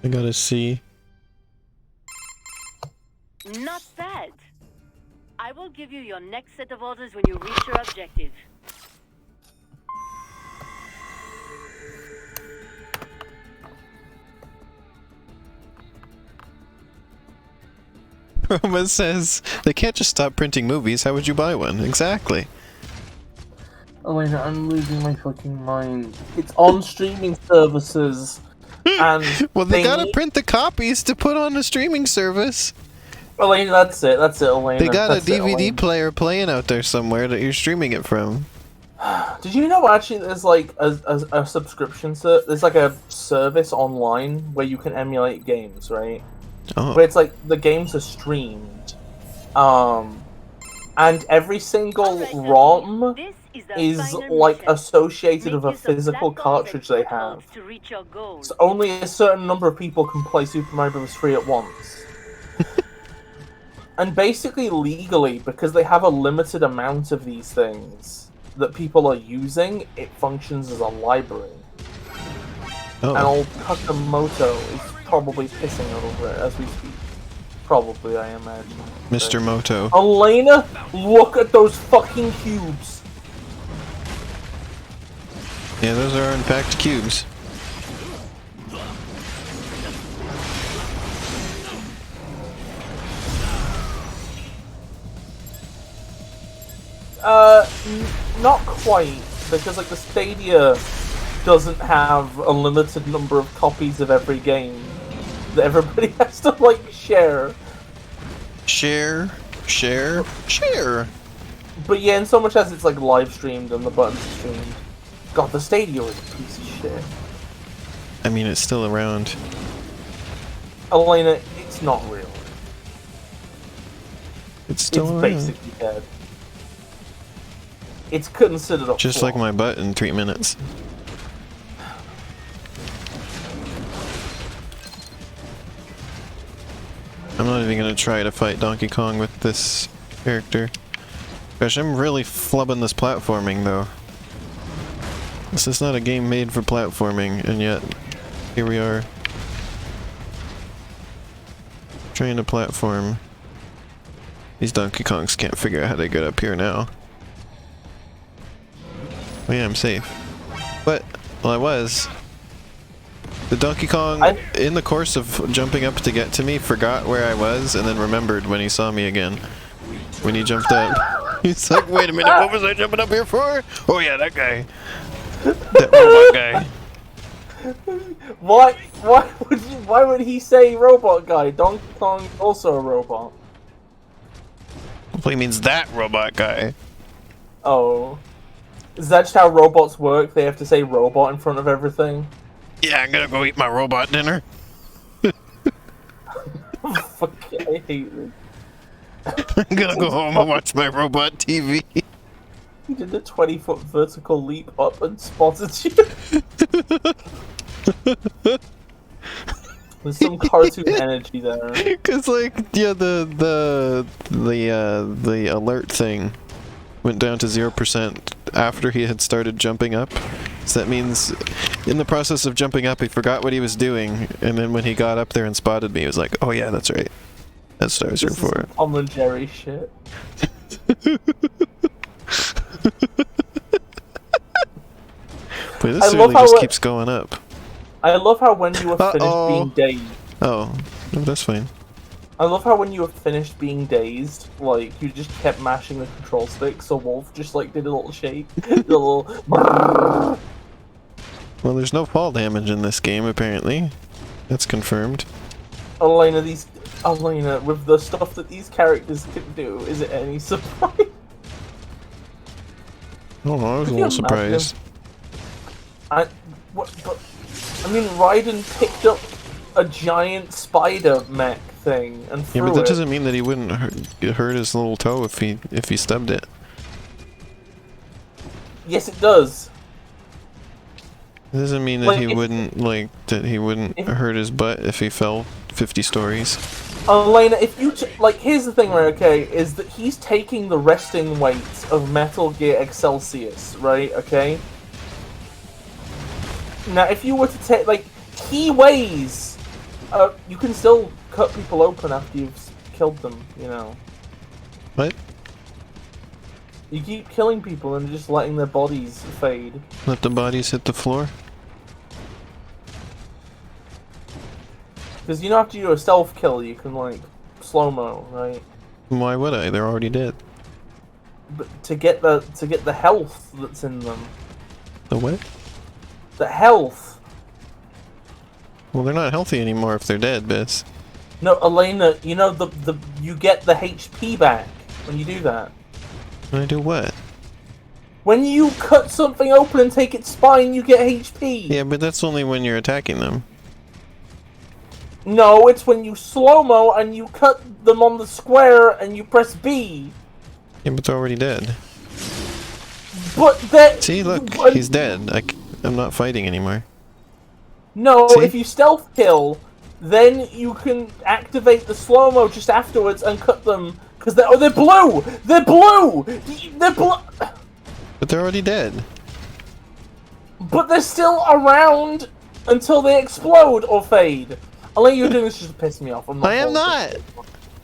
I gotta see. Not bad. I will give you your next set of orders when you reach your objective. Roma says, they can't just stop printing movies, how would you buy one? Exactly. Elena, I'm losing my fucking mind. It's on streaming services, and Well, they gotta print the copies to put on the streaming service. Elena, that's it, Elena. They got a That's it, DVD Elena. player playing out there somewhere that you're streaming it from. Did you know actually there's like a subscription there's like a service online where you can emulate games, right? Oh. Where it's like the games are streamed, and every single ROM This is the is final like mission. associated Make with a use of physical platforms and cartridge they footholds have. to reach your goals. So only a certain number of people can play Super Mario Bros. 3 at once. And basically legally, because they have a limited amount of these things that people are using, it functions as a library. Oh. And old Kakamoto is probably pissing over it as we speak. Probably, I imagine. Mr. Moto. Elena, look at those fucking cubes! Yeah, those are in fact cubes. Not quite, because like the Stadia doesn't have a limited number of copies of every game that everybody has to like share. Share. But yeah, in so much as it's like live streamed and the buttons are streamed. God, the Stadia is a piece of shit. I mean, it's still around. Elena, it's not real. It's still around. Basically dead. It's considered a Just flaw. like my butt in 3 minutes. I'm not even gonna try to fight Donkey Kong with this character. Gosh, I'm really flubbing this platforming though. This is not a game made for platforming, and yet here we are. Trying to platform. These Donkey Kongs can't figure out how to get up here now. Oh yeah, I'm safe. But, well I was. The Donkey Kong, in the course of jumping up to get to me, forgot where I was and then remembered when he saw me again. When he jumped up. He's like, wait a minute, what was I jumping up here for? Oh yeah, that guy. That robot guy. Why would he say robot guy? Donkey Kong is also a robot. Well, he means that robot guy. Oh. Is that just how robots work? They have to say robot in front of everything? Yeah, I'm gonna go eat my robot dinner. Fuck, I hate this. I'm gonna go home and watch my robot TV. He did a 20-foot vertical leap up and spotted you. There's some cartoon energy there. Cause like, yeah, the alert thing went down to 0% after he had started jumping up. So that means, in the process of jumping up, he forgot what he was doing, and then when he got up there and spotted me, he was like, "Oh yeah, that's right. That's what I was here for." This is Tom and Jerry shit. But this really just keeps going up. I love how when you were finished being dazed. Oh, no, that's fine. I love how when you were finished being dazed, like, you just kept mashing the control stick, so Wolf just, like, did a little shake. A little... Well, there's no fall damage in this game, apparently. That's confirmed. Elena, with the stuff that these characters can do, is it any surprise? Oh, I was a Could you little surprised. I mean, Raiden picked up a giant spider mech thing and Yeah, threw but that it. doesn't mean that he wouldn't hurt his little toe if he stubbed it. Yes, it does. It doesn't mean that Like, he wouldn't hurt his butt if he fell 50 stories. Elena, if you here's the thing, right? Okay, is that he's taking the resting weight of Metal Gear Excelsius, right? Okay. Now, if you were to take, he weighs, you can still cut people open after you've killed them, you know. What? You keep killing people and just letting their bodies fade. Let the bodies hit the floor? Because you know after you do a stealth kill, you can, slow-mo, right? Why would I? They're already dead. But to get the health that's in them. The what? The health! Well, they're not healthy anymore if they're dead, Bis. No, Elena, you know you get the HP back when you do that. When I do what? When you cut something open and take its spine, you get HP. Yeah, but that's only when you're attacking them. No, it's when you slow-mo and you cut them on the square and you press B. Yeah, but they're already dead. But that... See, look, he's dead. I'm not fighting anymore. No, See? if you stealth kill, then you can activate the slow-mo just afterwards and cut them. Because they're blue! They're blue! They're blue! But they're already dead. But they're still around until they explode or fade. Unless you're doing this just to piss me off. I am not!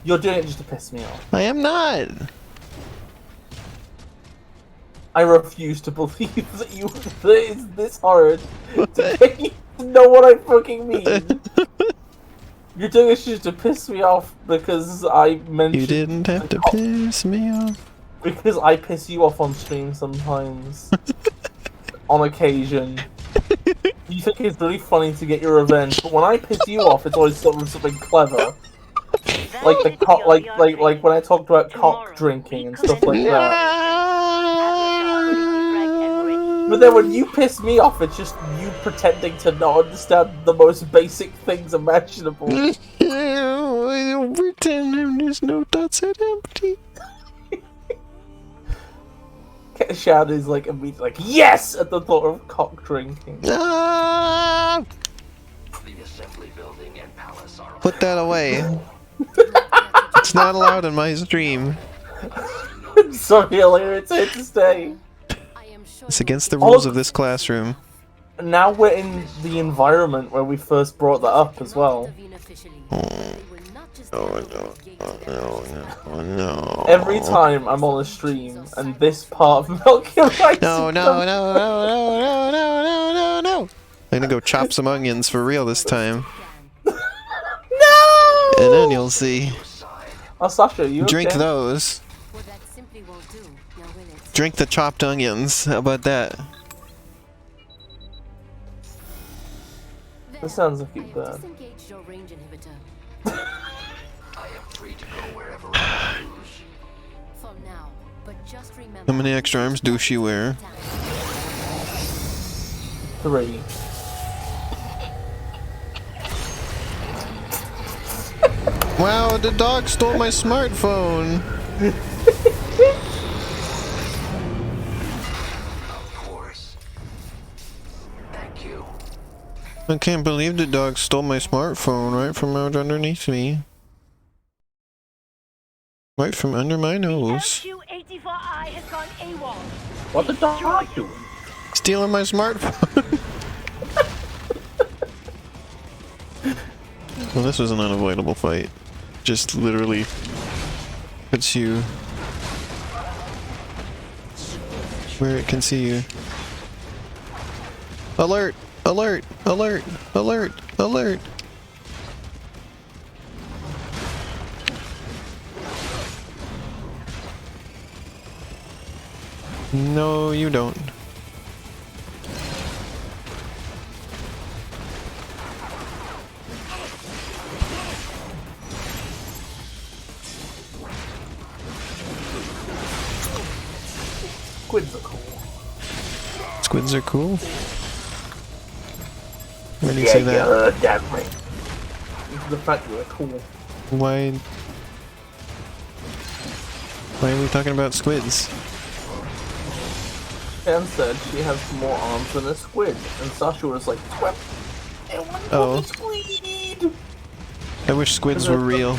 You're doing it just to piss me off. I am not! I refuse to believe that it's this hard to get you to know what I fucking mean. You're doing this just to piss me off because I mentioned... You didn't have to piss me off. Because I piss you off on stream sometimes. On occasion. You think it's really funny to get your revenge, but when I piss you off, it's always something clever. Like the cock, like when I talked about cock drinking and stuff like that. But then when you piss me off, it's just you pretending to not understand the most basic things imaginable. I don't pretend there's no thoughts that empty. Shad is immediately yes at the thought of cock drinking. Ah! The assembly building and palace are Put that away. It's not allowed in my stream. Sorry, Elena, it's here to stay. It's against the rules of this classroom. Now we're in the environment where we first brought that up as well. Oh no. Every time I'm on a stream and this part of Melchior Rising No. I'm gonna go chop some onions for real this time. No! And then you'll see. Oh, Sasha, you Drink okay? those. Drink the chopped onions. How about that? That sounds like it's bad. I am free to go wherever I choose. How many extra arms do she wear? 3. Wow, the dog stole my smartphone. Of course. Thank you. I can't believe the dog stole my smartphone right from out underneath me. Right from under my nose. LQ-84I has gone AWOL. What the dog doing? Stealing my smartphone. Well, this was an unavoidable fight. Just literally puts you where it can see you. Alert! Alert! Alert! Alert! Alert! No, you don't. squids are cool. Squids are cool? Where do you say that? Damn right. The fact that they're cool. Why are we talking about squids? Ken said she has more arms than a squid, and Sasha was like, "Twep, I want to Oh. squid." I wish squids were real.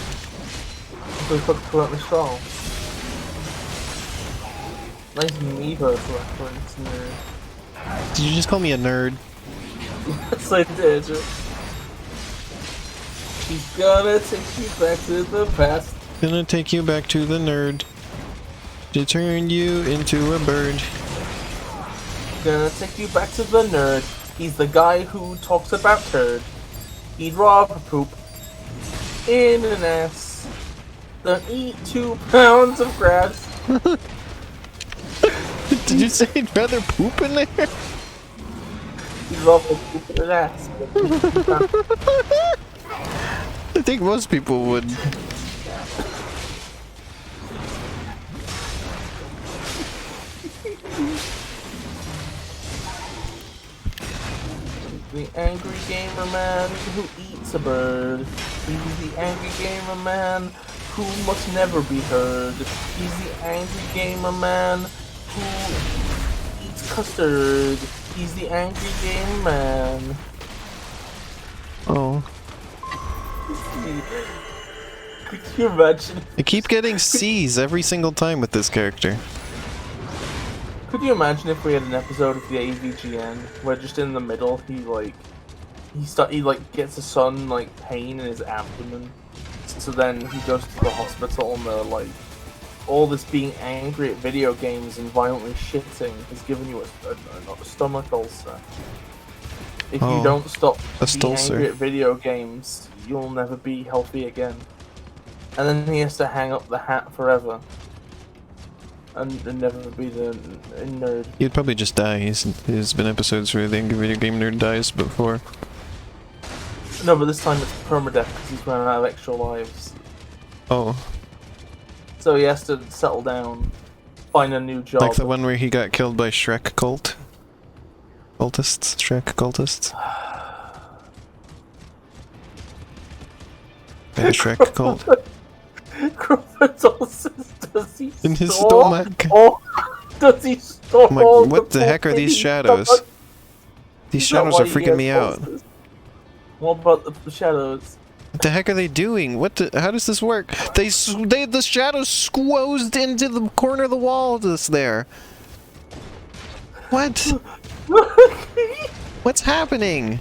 So he put currently strong. Nice Meverse reference, nerd. Did you just call me a nerd? Yes, I did. She's gonna take you back to the past. Gonna take you back to the nerd. To turn you into a bird. Gonna take you back to the nerd. He's the guy who talks about turd. He'd rather poop in an ass than eat 2 pounds of grass. Did you say he'd rather poop in there? He'd rather poop in an ass. I think most people would. The angry gamer man who eats a bird. He's the angry gamer man who must never be heard. He's the angry gamer man who eats custard. He's the angry gamer man. Oh. Could you imagine? I keep getting C's every single time with this character. Could you imagine if we had an episode of the AVGN where just in the middle he gets a sudden pain in his abdomen, so then he goes to the hospital and they're like, all this being angry at video games and violently shitting has given you a stomach ulcer. If you don't stop being angry at video games, you'll never be healthy again. And then he has to hang up the hat forever. And never be the nerd. He'd probably just die. There's been episodes where the angry video game nerd dies before. No, but this time it's permadeath because he's running out of extra lives. Oh. So he has to settle down, find a new job. Like the one where he got killed by Shrek cult? Cultists? Shrek cultists? By the Shrek cult? Does he in his store stomach. all, does he store all what the heck are these shadows? Stomach? These shadows are freaking me out. What about the shadows? What the heck are they doing? How does this work? The shadows squozed into the corner of the wall just there. What? What's happening?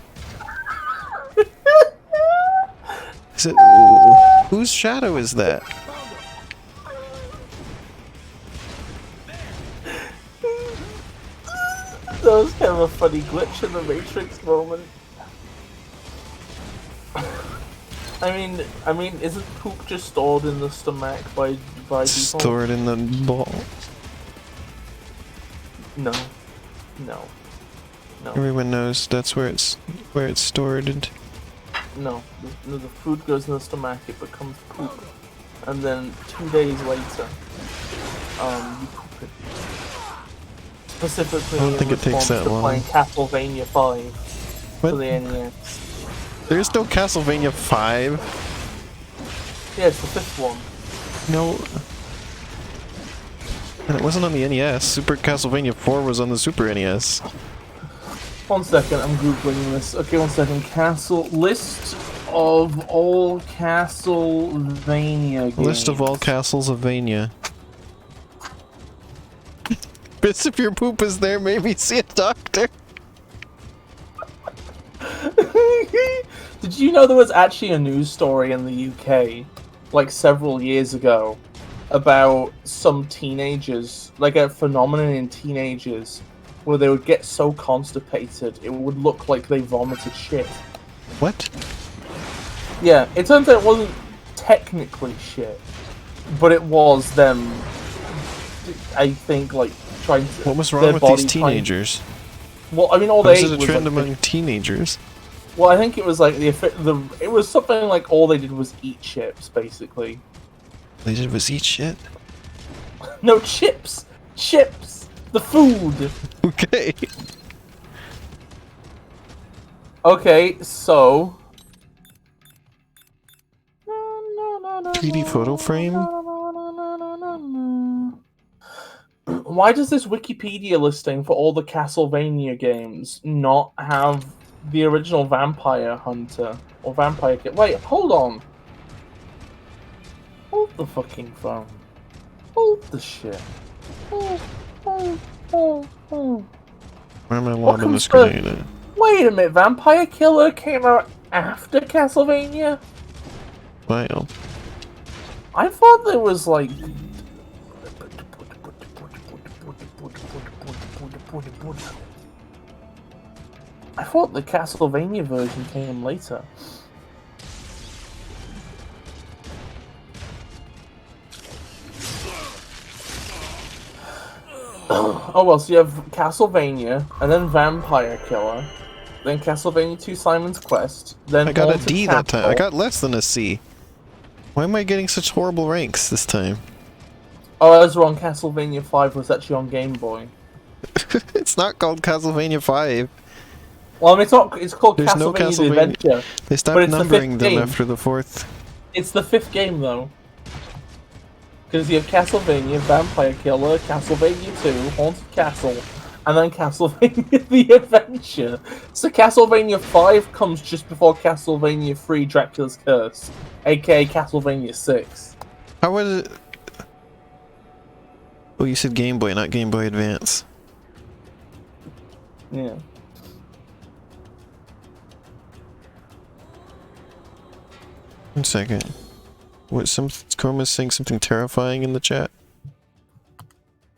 Is it, whose shadow is that? That was kind of a funny glitch in the Matrix moment. I mean, isn't poop just stored in the stomach by default? Stored in the ball. No. Everyone knows that's where it's stored. No, the food goes in the stomach, it becomes poop, and then 2 days later, you poop it. Specifically, I don't think it takes that long. Playing Castlevania 5 What? for the NES. There's no Castlevania 5. Yeah, it's the 5th one. No. And it wasn't on the NES. Super Castlevania 4 was on the Super NES. 1 second, I'm googling this. Okay, 1 second. List of all Castlevania games. List of all castles of Vania. But if your poop is there, maybe see a doctor. Did you know there was actually a news story in the UK, like several years ago, about some teenagers, like a phenomenon in teenagers, where they would get so constipated it would look like they vomited shit. What? Yeah, it turns out it wasn't technically shit, but it was them, I think, like, trying to... What was wrong with these teenagers? Well, I mean, all Or they is ate it a was, trend like, among teenagers? Well, I think it was like it was something like all they did was eat chips, basically. They did was eat shit? No, chips! Chips! The food! Okay. Okay, so... 3D photo frame? Why does this Wikipedia listing for all the Castlevania games not have the original Vampire Hunter? Or Vampire Kid? Wait, hold on. Hold the fucking phone. Hold the shit. Hold. Where am I What lobbing this comes first? grenade at? Wait a minute, Vampire Killer came out after Castlevania? Wow. I thought there was like... I thought the Castlevania version came later. Oh well, so you have Castlevania, and then Vampire Killer, then Castlevania 2 Simon's Quest, then I got a Haunted D that time. I Castle. got less than a C. Why am I getting such horrible ranks this time? Oh, I was wrong. Castlevania 5 was actually on Game Boy. It's not called Castlevania 5. Well, I mean, it's not. It's called There's no Castlevania: The Castlevania. Adventure. They But stopped it's the numbering fifth them game. after the 4th. It's the 5th game though, because you have Castlevania, Vampire Killer, Castlevania 2, Haunted Castle, and then Castlevania: The Adventure. So Castlevania 5 comes just before Castlevania 3: Dracula's Curse, aka Castlevania 6. How was it? Oh, you said Game Boy, not Game Boy Advance. Yeah. One second. What? Some Chroma's saying something terrifying in the chat.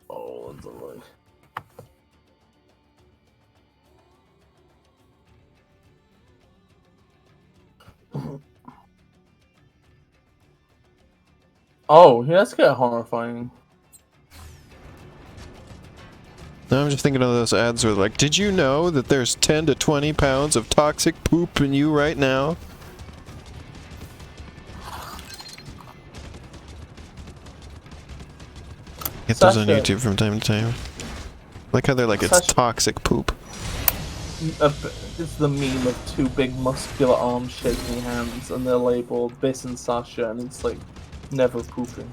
Oh, let's look. Oh, yeah, that's kind of horrifying. Now I'm just thinking of those ads where like, did you know that there's 10 to 20 pounds of toxic poop in you right now? Get those on Sasha. YouTube from time to time. Like how they're like, it's Sasha. toxic poop. It's the meme of two big muscular arms shaking hands, and they're labeled Biss and Sasha, and it's like, never pooping.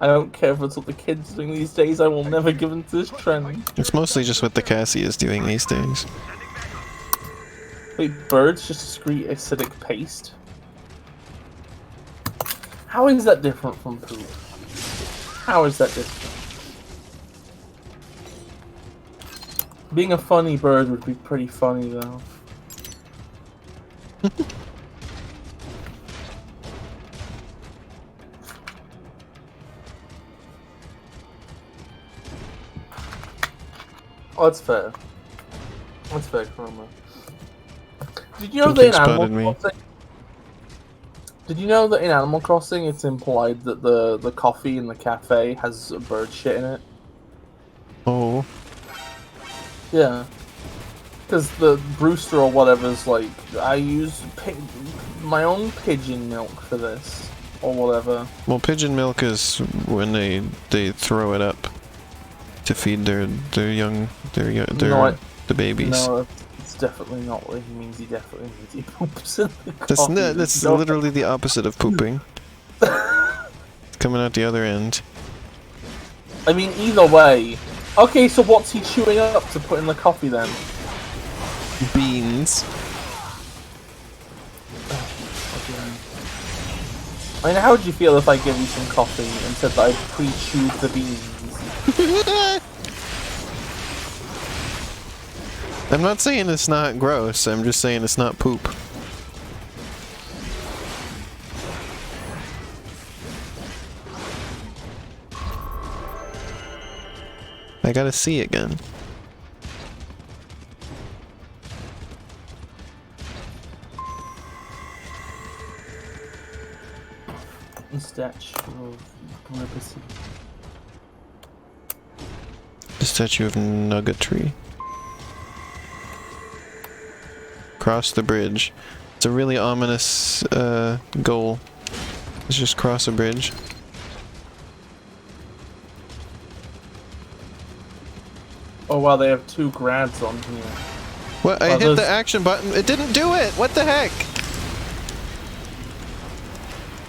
I don't care if it's what the kids are doing these days, I will never give in to this trend. It's mostly just what the Cassie is doing these days. Wait, birds just excrete acidic paste? How is that different from poop? How is that different? Being a funny bird would be pretty funny, though. Oh, that's fair. That's fair, Chroma. Did you know that in Animal Crossing? Did you know that in Animal Crossing it's implied that the coffee in the cafe has bird shit in it? Oh. Yeah. Because the Brewster or whatever's like, I use my own pigeon milk for this, or whatever. Well, pigeon milk is when they throw it up to feed their young the babies. No, it's definitely not what he means. He definitely means he poops in the That's coffee. that's literally the opposite of pooping. It's coming out the other end. I mean, either way. Okay, so what's he chewing up to put in the coffee then? Beans. I mean, how would you feel if I gave you some coffee and said that I pre-chewed the beans? I'm not saying it's not gross, I'm just saying it's not poop. I gotta see again. The statue of Liberty. The statue of Nuggetry. Cross the bridge. It's a really ominous goal. Let's just cross a bridge. Oh wow, they have 2 grads on here. What? I Oh, hit the there's- action button. It didn't do it! What the heck?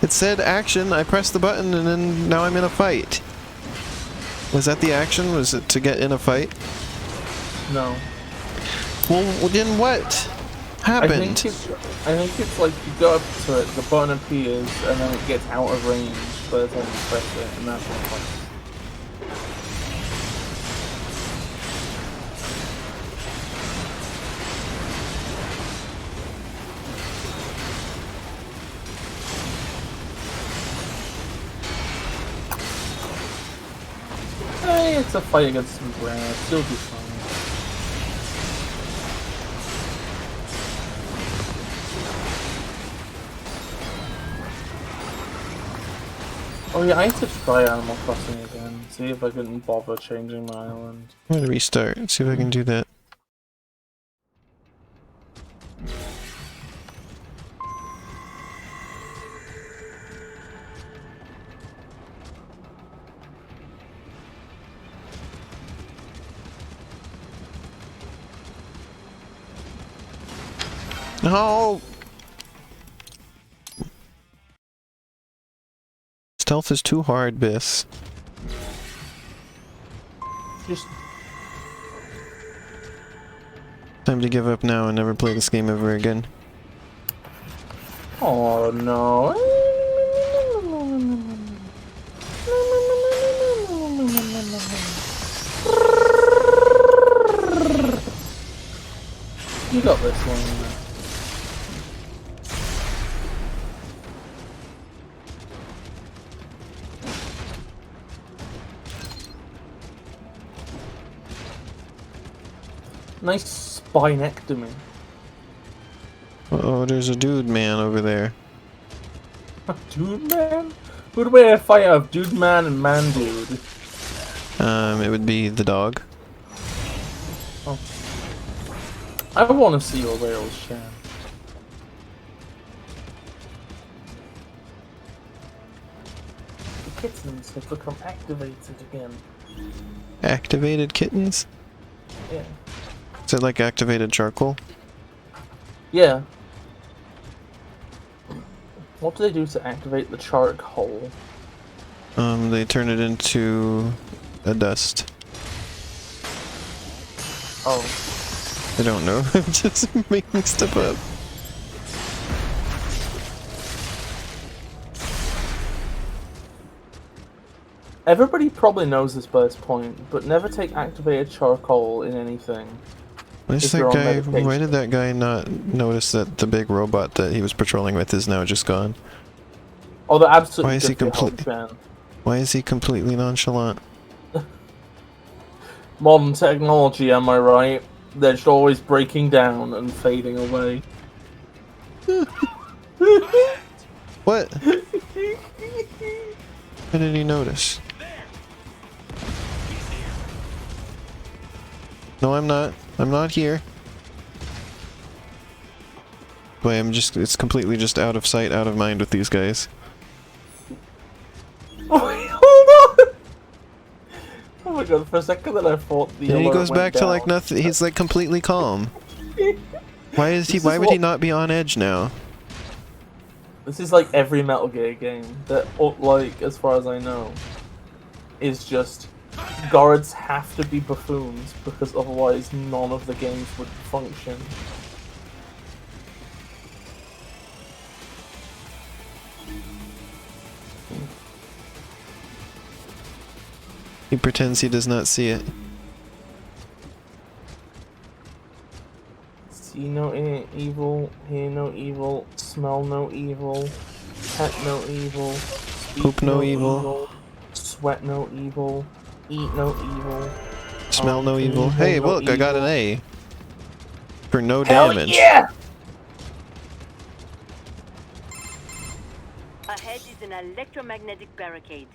It said action, I pressed the button, and then now I'm in a fight. Was that the action? Was it to get in a fight? No. Well, then what I happened? think it's like you go up to it, the button appears, and then it gets out of range by the time you press it, and that's what it fights. Hey, it's a fight against some grads, it'll be fine. Oh yeah, I need to try Animal Crossing again, see if I can bother changing my island. I'm gonna restart, see if I can do that. No! Stealth is too hard, Bis. Just Time to give up now and never play this game ever again. oh no. You got this one. Nice spinectomy. Uh-oh, there's a dude man over there. Dude man? Who'd we have a fight of dude man and man dude? It would be the dog. Oh. I want to see your rails, Shan. The kittens have become activated again. Activated kittens? Yeah. Is it like activated charcoal? Yeah. What do they do to activate the charcoal? They turn it into a dust. Oh. I don't know. I'm just making stuff up. Everybody probably knows this by this point, but never take activated charcoal in anything. Why If you're on why medication. did that guy not notice that the big robot that he was patrolling with is now just gone? Oh, they're absolutely Why is he good for your complete- health, Shan. Why is he completely nonchalant? Modern technology, am I right? They're just always breaking down and fading away. What? When did he notice? No, I'm not. I'm not here. Boy, it's completely just out of sight, out of mind with these guys. Wait, hold on! Oh my god, for a second then I thought the And he alert goes went back to like down. nothing. He's like completely calm. Why is he? This is Why would he what- not be on edge now? This is like every Metal Gear game that, like, as far as I know, is just guards have to be buffoons because otherwise none of the games would function. He pretends he does not see it. See no evil, hear no evil, smell no evil, pet no evil, speak Poop no evil. sweat no evil, eat no evil. Smell no Evil, evil. Hey, no look, I got an evil. A. For no Hell damage. yeah! Ahead is an electromagnetic barricade.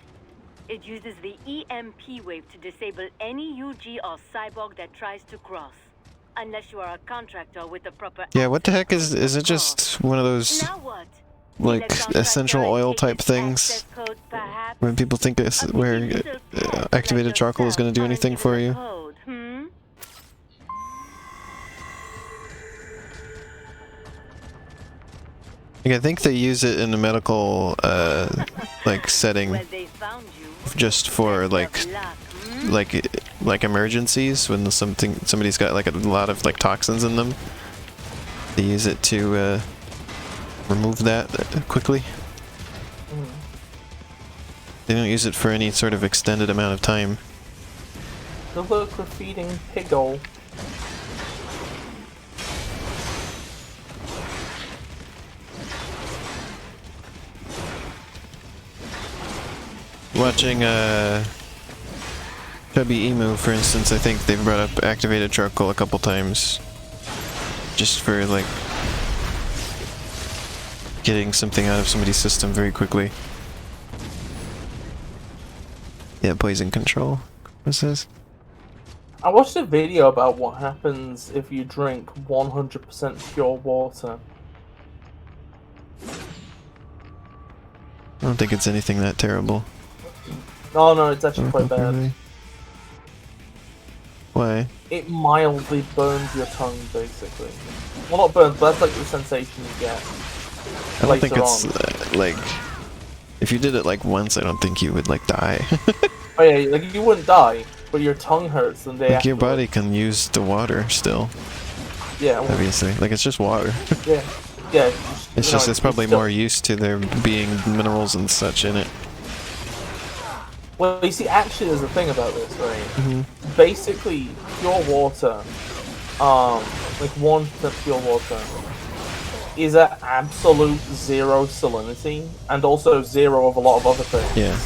It uses the EMP wave to disable any UG or cyborg that tries to cross. Unless you are a contractor with the proper... Yeah, what the heck is it just one of those Now what? like essential oil type things. When people think it's where activated charcoal is going to do anything for you. Like, I think they use it in a medical like setting, just for like emergencies when somebody's got like a lot of like toxins in them. They use it to remove that quickly. They don't use it for any sort of extended amount of time. The look we're feeding Piggle. Watching Chubby Emu, for instance, I think they've brought up activated charcoal a couple times. Just for like getting something out of somebody's system very quickly. Yeah, poison control. What's this? I watched a video about what happens if you drink 100% pure water. I don't think it's anything that terrible. Oh no, it's actually quite bad. Really? Why? It mildly burns your tongue, basically. Well, not burns, but that's like the sensation you get. I don't think later it's on. like, if you did it like once, I don't think you would like die. Oh yeah, like you wouldn't die, but your tongue hurts the day Like after. your body can use the water still, Yeah, well, obviously. Like it's just water. yeah, yeah. It's just it's probably more used to there being minerals and such in it. Well, you see, actually, there's a thing about this, right? Basically, pure water, like 1% pure water, is at absolute zero salinity, and also zero of a lot of other things. Yeah.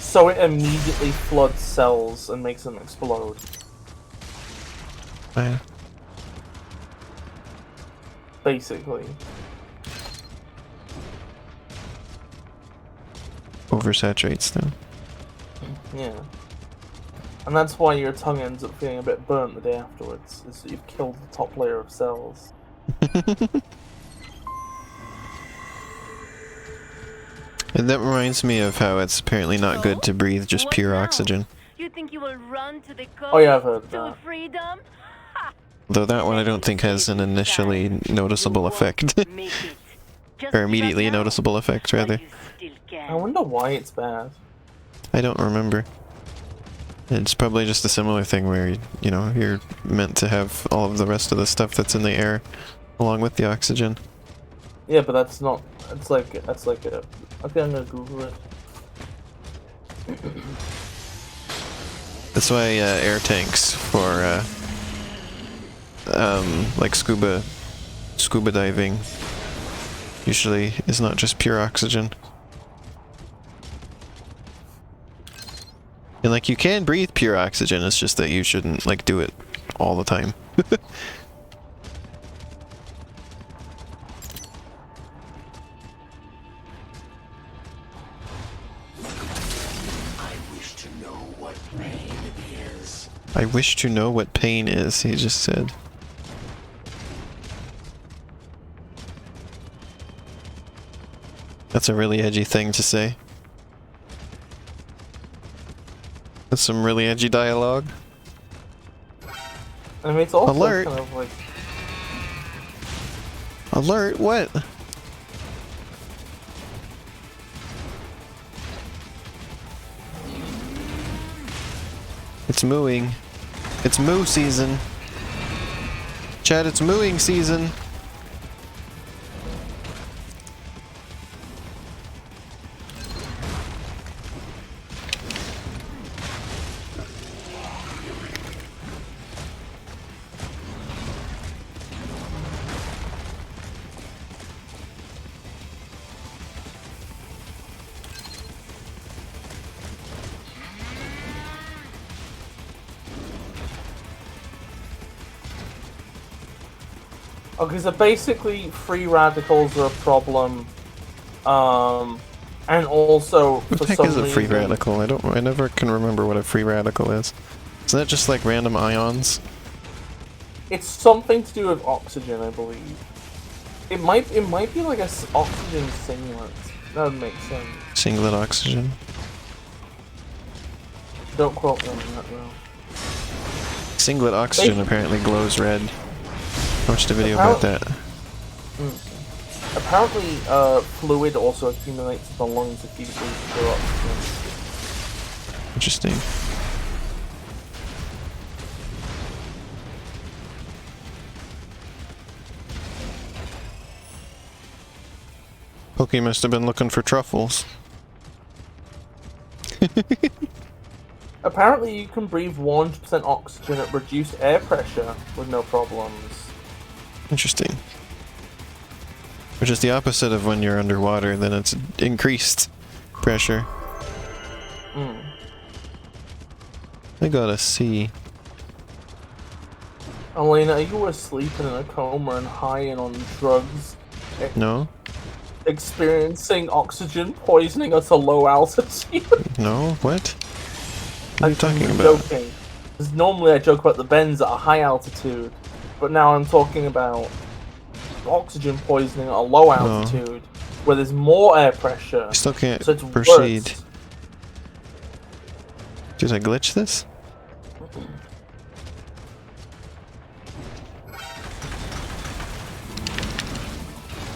So it immediately floods cells and makes them explode. Yeah. Basically. Oversaturates them. Yeah. And that's why your tongue ends up feeling a bit burnt the day afterwards, is that you've killed the top layer of cells. And that reminds me of how it's apparently not good to breathe just pure oxygen. You think you will run to the coast Oh yeah, I've heard to that. freedom? Though that one I don't think has an initially noticeable effect. Or immediately noticeable effect, rather. I wonder why it's bad. I don't remember. It's probably just a similar thing where, you know, you're meant to have all of the rest of the stuff that's in the air along with the oxygen. Yeah, but that's not. It's like a. Okay, I'm gonna Google it. That's why air tanks for like scuba diving usually is not just pure oxygen. And like you can breathe pure oxygen, it's just that you shouldn't like do it all the time. I wish to know what pain is, he just said. That's a really edgy thing to say. That's some really edgy dialogue. I mean, it's also Alert. kind of like. Alert, what? It's mooing. It's moo season. Chad, it's mooing season. Okay, so basically, free radicals are a problem, and also What for the heck some is a free reason- radical? I never can remember what a free radical is. Isn't that just like random ions? It's something to do with oxygen, I believe. It might be like a oxygen singlet. That would make sense. Singlet oxygen. Don't quote me on that though. Singlet oxygen apparently glows red. I watched a video about that. Apparently, fluid also accumulates in the lungs if you breathe through oxygen. Interesting. Pokey must have been looking for truffles. Apparently, you can breathe 100% oxygen at reduced air pressure with no problems. Interesting. Which is the opposite of when you're underwater, then it's increased pressure. I got a C. Elena, you were sleeping in a coma and high and on drugs. No? Experiencing oxygen poisoning at a low altitude. No? What? What are you talking I'm about? joking. Because normally I joke about the bends at a high altitude, but now I'm talking about oxygen poisoning at a low altitude, where there's more air pressure. I still can't so it's proceed. worse. Did I glitch this?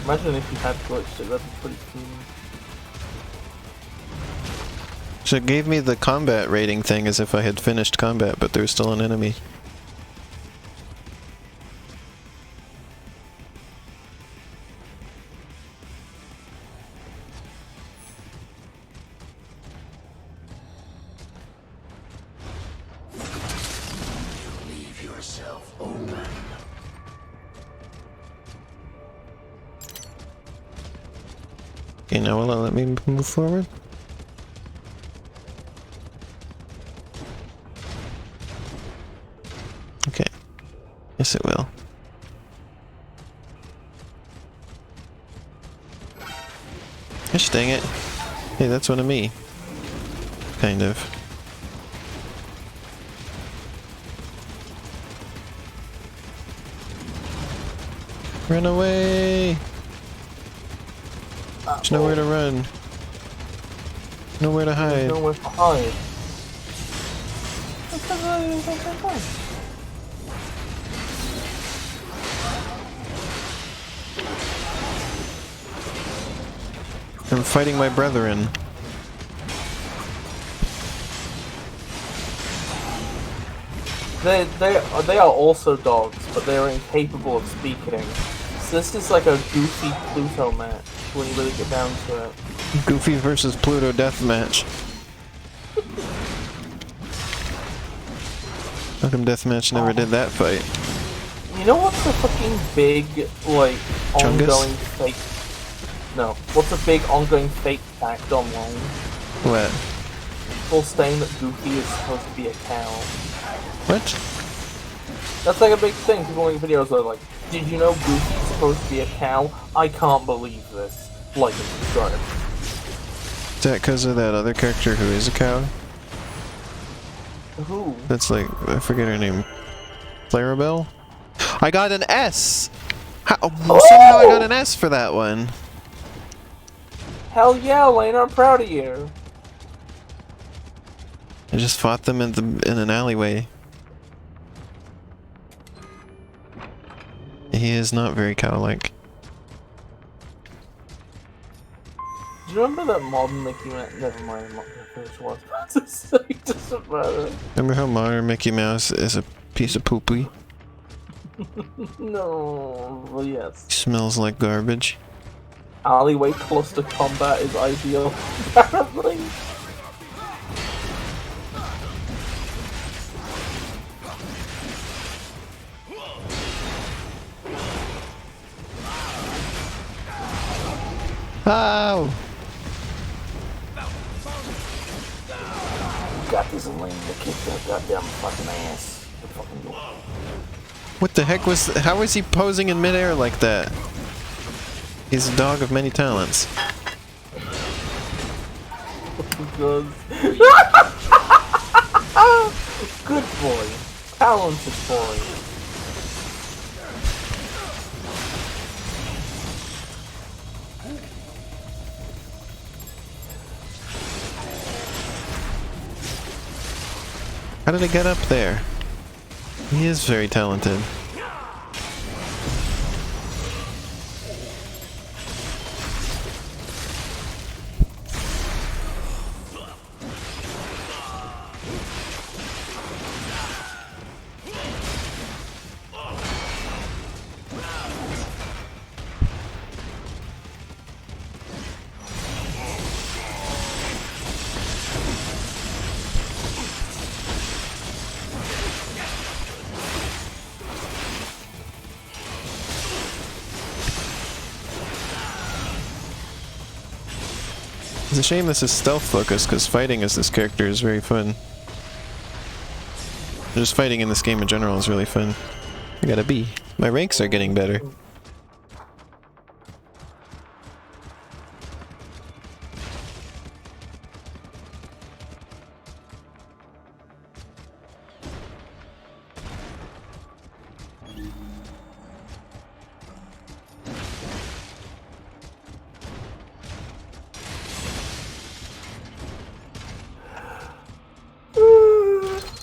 Imagine if you had glitched it, that'd be pretty cool. So it gave me the combat rating thing as if I had finished combat, but there was still an enemy. Leave yourself open. Okay, now will it let me move forward? Okay. Yes, it will. Gosh dang it. Hey, that's one of me. Kind of. Run away! There's nowhere to run. Nowhere to hide. Nowhere to hide. I'm fighting my brethren. They are also dogs, but they are incapable of speaking. So this is like a goofy Pluto match when you really get down to it. Goofy versus Pluto deathmatch. How come deathmatch never did that fight? You know what's a fucking big, like, Chungus? ongoing fake... No. What's a big ongoing fake fact online? What? People saying that Goofy is supposed to be a cow. What? That's like a big thing. People make videos that are like, did you know Goofy's supposed to be a cow? I can't believe this. Like and subscribe. Is that because of that other character who is a cow? Who? That's like, I forget her name. Clarabelle? I got an S! How? Somehow I got an S for that one. Hell yeah, Elena, I'm proud of you. I just fought them in an alleyway. He is not very cow-like. Do you remember that modern Mickey Mouse? Never mind, I'm not gonna finish what I was about to say. It doesn't matter. Remember how modern Mickey Mouse is a piece of poopy? No, well, yes. Smells like garbage. Alleyway cluster combat is ideal, apparently. Ow! Got this Elena to kick that goddamn fucking ass. The fucking door. What the heck was... How was he posing in midair like that? He's a dog of many talents. Good. Good boy. Talented boy. How did I get up there? He is very talented. It's a shame this is stealth focused, because fighting as this character is very fun. Just fighting in this game in general is really fun. I got a B. My ranks are getting better.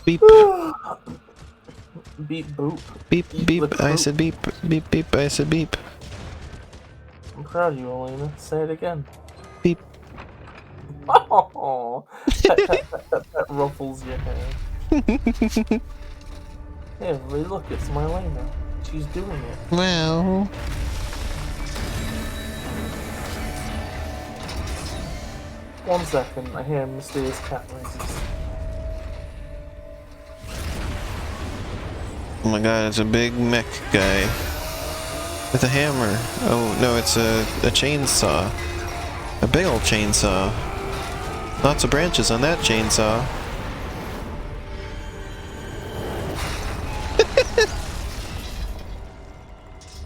Beep. Beep boop. Beep, beep, Flip I boop. said beep. Beep, beep, I said beep. I'm proud of you, Elena. Say it again. Beep. Oh, that ruffles your hair. Hey, everybody, look, it's my Elena. She's doing it. Wow. One second, I hear mysterious cat noises. Oh my god, it's a big mech guy. With a hammer. Oh, no, it's a chainsaw. A big old chainsaw. Lots of branches on that chainsaw.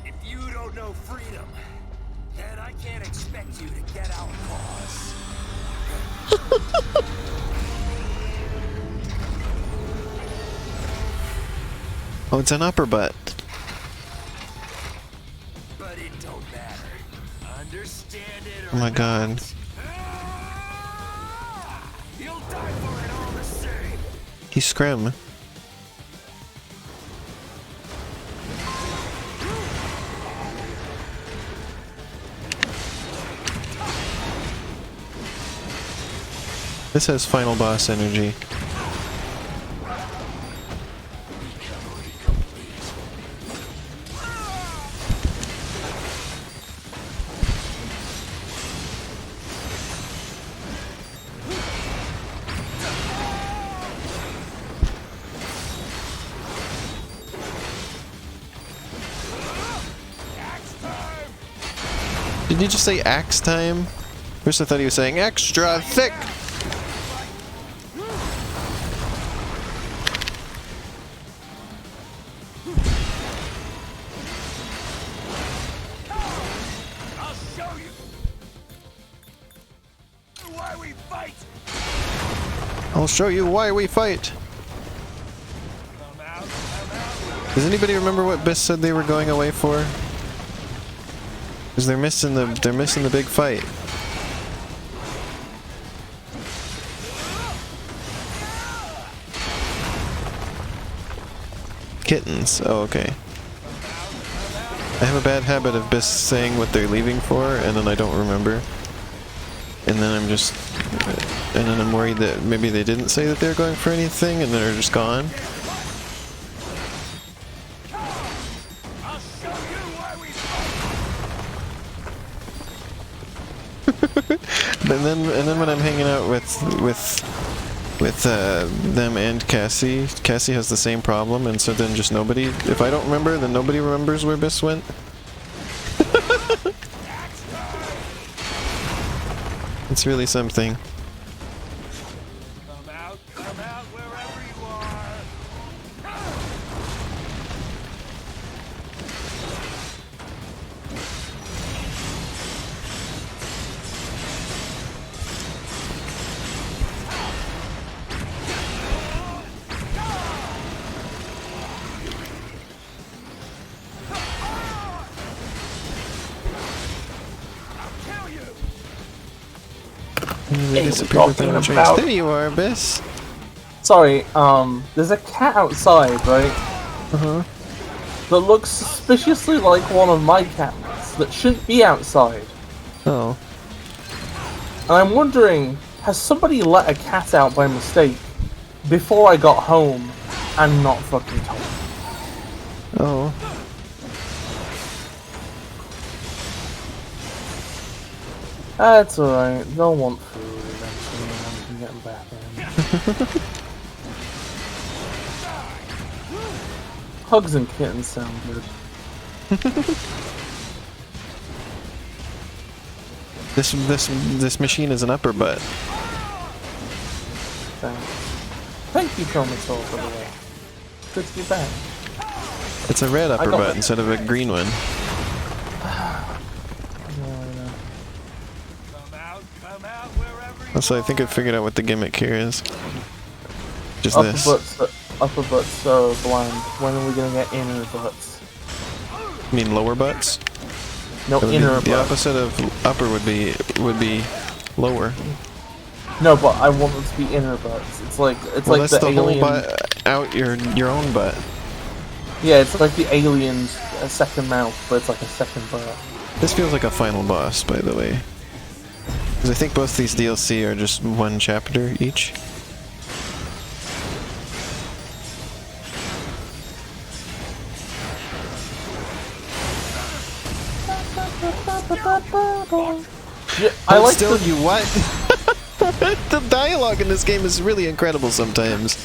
If you don't know freedom, then I can't expect you to get our cause. Oh, it's an upper butt. But it don't matter. Understand it or Oh my god. not. You'll die for it all the same. He's scrim. This has final boss energy. Did you just say axe time? First I thought he was saying extra thick! I'll show you why we fight. I'll show you why we fight! Come out, come out. Does anybody remember what Bis said they were going away for? Because they're missing the big fight. Kittens. Oh, okay. I have a bad habit of Bis saying what they're leaving for, and then I don't remember. And then I'm worried that maybe they didn't say that they're going for anything, and they're just gone. I'll show you why we fight. And then when I'm hanging out with them and Cassie has the same problem, and so then just nobody. If I don't remember, then nobody remembers where Bis went. It's really something. Come out wherever you are. Kill you. They Hey, disappeared without a talking trace. about- There you are, Bis. Sorry, there's a cat outside, right? Uh-huh. That looks suspiciously like one of my cats that shouldn't be outside. Oh. And I'm wondering, has somebody let a cat out by mistake before I got home and not fucking told me? Oh. That's alright, they'll want food eventually when we can get them back in. Hugs and kittens sound good. This machine is an upper butt. Thanks. Thank you, Comatol, for the way. Good to be back. It's a red upper got butt it. instead of a green one. Also, I think I figured out what the gimmick here is. Just this. Upper butts are blind. When are we gonna get inner butts? You mean lower butts? No, That would be- inner the butts. opposite of upper would be lower. No, but I want them to be inner butts. It's like Well, like that's the the whole alien. butt out your own butt. Yeah, it's like the alien's second mouth, but it's like a second butt. This feels like a final boss, by the way. Because I think both these DLC are just one chapter each. Yeah, I like still, the, you what? The dialogue in this game is really incredible sometimes.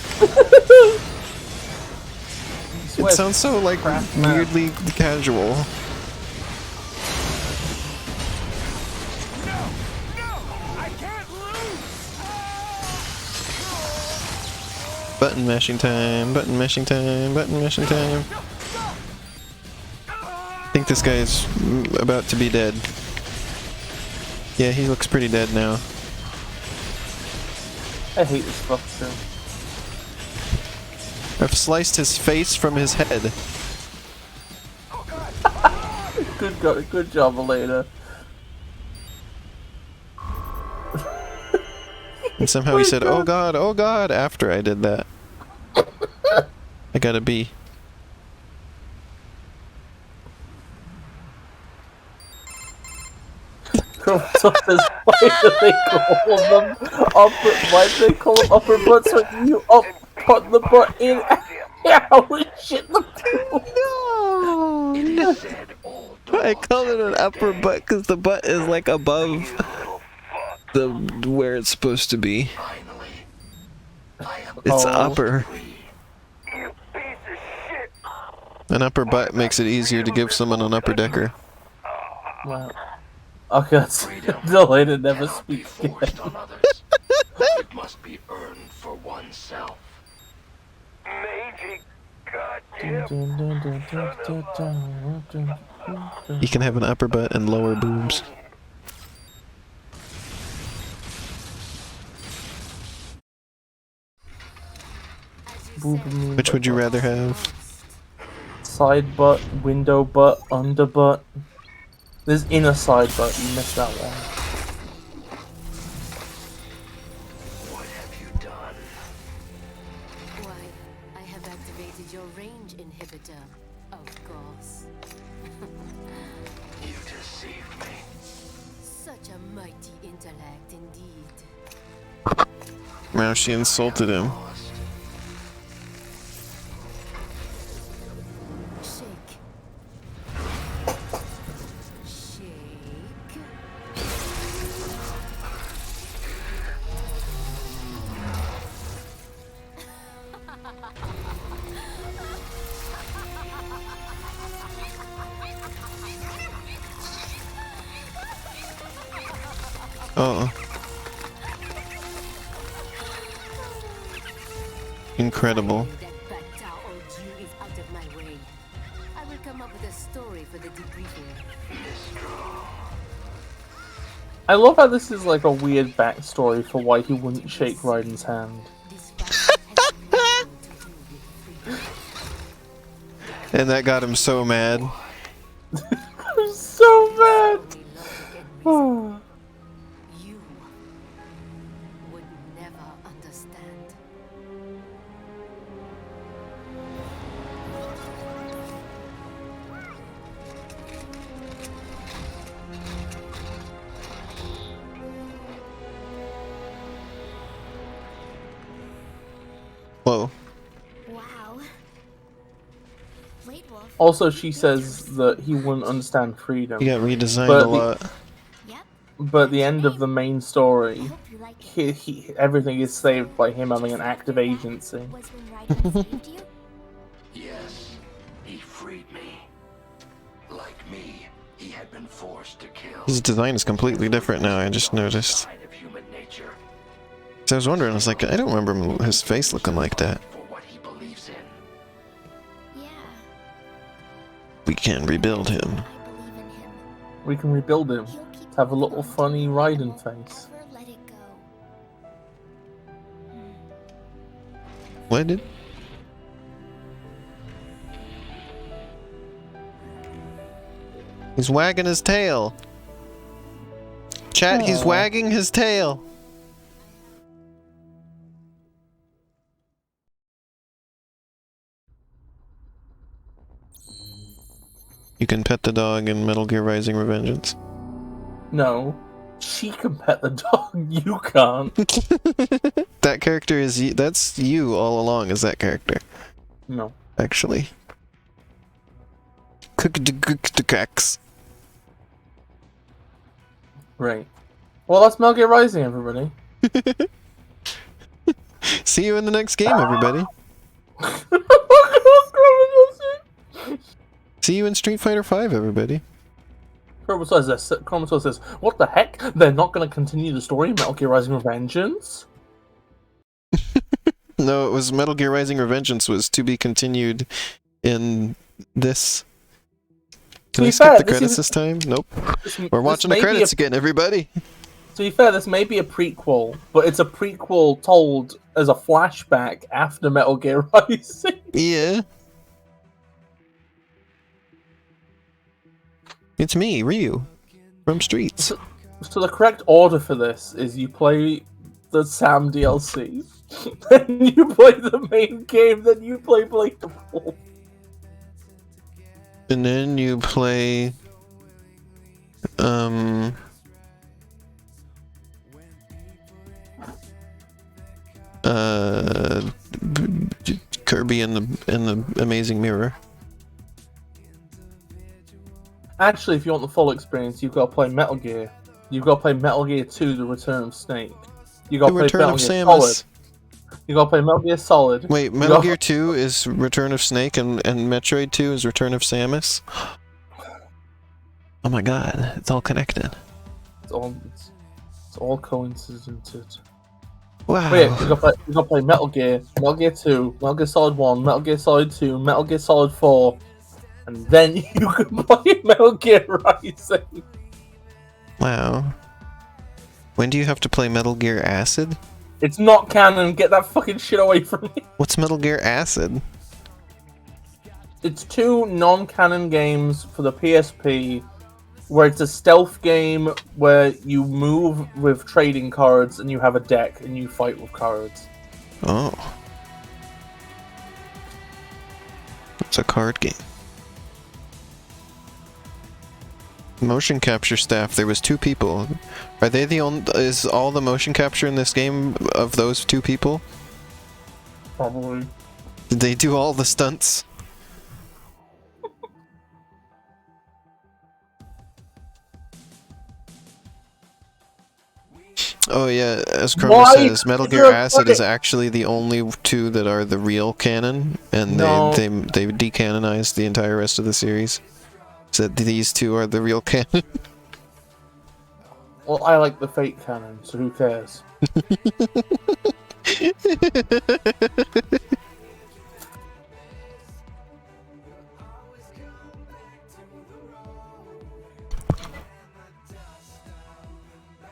It sounds so like weirdly casual. Button mashing time, button mashing time, button mashing time. I think this guy's about to be dead. Yeah, he looks pretty dead now. I hate this fucker. I've sliced his face from his head. Good job, Elena. And somehow he said, oh God, after I did that. I got a B. So why do they call them upper? Why do they call them upper butts when you put the butt in? Ow, shit the pool. No. I call it an upper butt because the butt is like above the where it's supposed to be. It's upper. An upper butt makes it easier to give someone an upper decker. Wow. Okay, that's Elena never speaks again. It must be earned for oneself. Mangy You can have an upper butt and lower boobs. Which would you rather have? Side butt, window butt, under butt. There's inner side butt, you missed that one. What have you done? Why, I have activated your range inhibitor, of course. You deceived me. Such a mighty intellect indeed. Now she insulted him. Shake. Shake. Uh-oh. Incredible. That Bacta ordeal is out of my way. I will come up with a story for the debriefing. I love how this is like a weird backstory for why he wouldn't shake Raiden's hand. This fight has nothing to do with freedom. And that got him so mad. I'm so mad! Only logic and reason. You would never understand. Also, she says that he wouldn't understand freedom. He got redesigned But a lot. But at the end of the main story, everything is saved by him having an active agency. Yes, he freed me. Like me, he had been forced to kill. His design is completely different now, I just noticed. Side of human nature So I was wondering, I was like, I don't remember his face looking like that. for what he believes in. Yeah, We can rebuild him. I believe in him. We can rebuild him He'll to keep have a little going. funny He riding won't face. ever let it go. What did? He's wagging his tail. Chat, he's Aw. wagging his tail. You can pet the dog in Metal Gear Rising: Revengeance. No, she can pet the dog. You can't. That character is that's you all along. Is that character No. actually? Cracks. Right. Well, that's Metal Gear Rising, everybody. See you in the next game, everybody. See you in Street Fighter V, everybody. Chromator says, what the heck? They're not going to continue the story in Metal Gear Rising Revengeance? No, it was Metal Gear Rising: Revengeance was to be continued in this. Can we skip the credits this time? Nope. We're watching the credits again, everybody. To be fair, this may be a prequel, but it's a prequel told as a flashback after Metal Gear Rising. Yeah. It's me, Ryu, from Streets. So the correct order for this is you play the Sam DLC, then you play the main game, then you play Blade of Wolf. And then you play Kirby and the Amazing Mirror. Actually, if you want the full experience, you've got to play Metal Gear. You've got to play Metal Gear 2: The Return of Snake. You got The to play Return Metal of Gear Samus. Solid. You got to play Metal Gear Solid. Wait, Metal Gear 2 is Return of Snake and Metroid 2 is Return of Samus? Oh my god, it's all connected. It's all coincidented. Wow. Wait, you got to play Metal Gear 2, Metal Gear Solid 1, Metal Gear Solid 2, Metal Gear Solid 4, and then you can play Metal Gear Rising. Wow. When do you have to play Metal Gear Acid? It's not canon. Get that fucking shit away from me. What's Metal Gear Acid? It's two non-canon games for the PSP, where it's a stealth game where you move with trading cards and you have a deck and you fight with cards. Oh. It's a card game. Motion capture staff, there was 2 people. Are they the only... Is all the motion capture in this game of those 2 people? Probably. Did they do all the stunts? Oh yeah, as Chroma says, Metal Gear Acid is actually the only 2 that are the real canon, and they decanonized the entire rest of the series. Said these 2 are the real canon. Well, I like the fake canon, so who cares?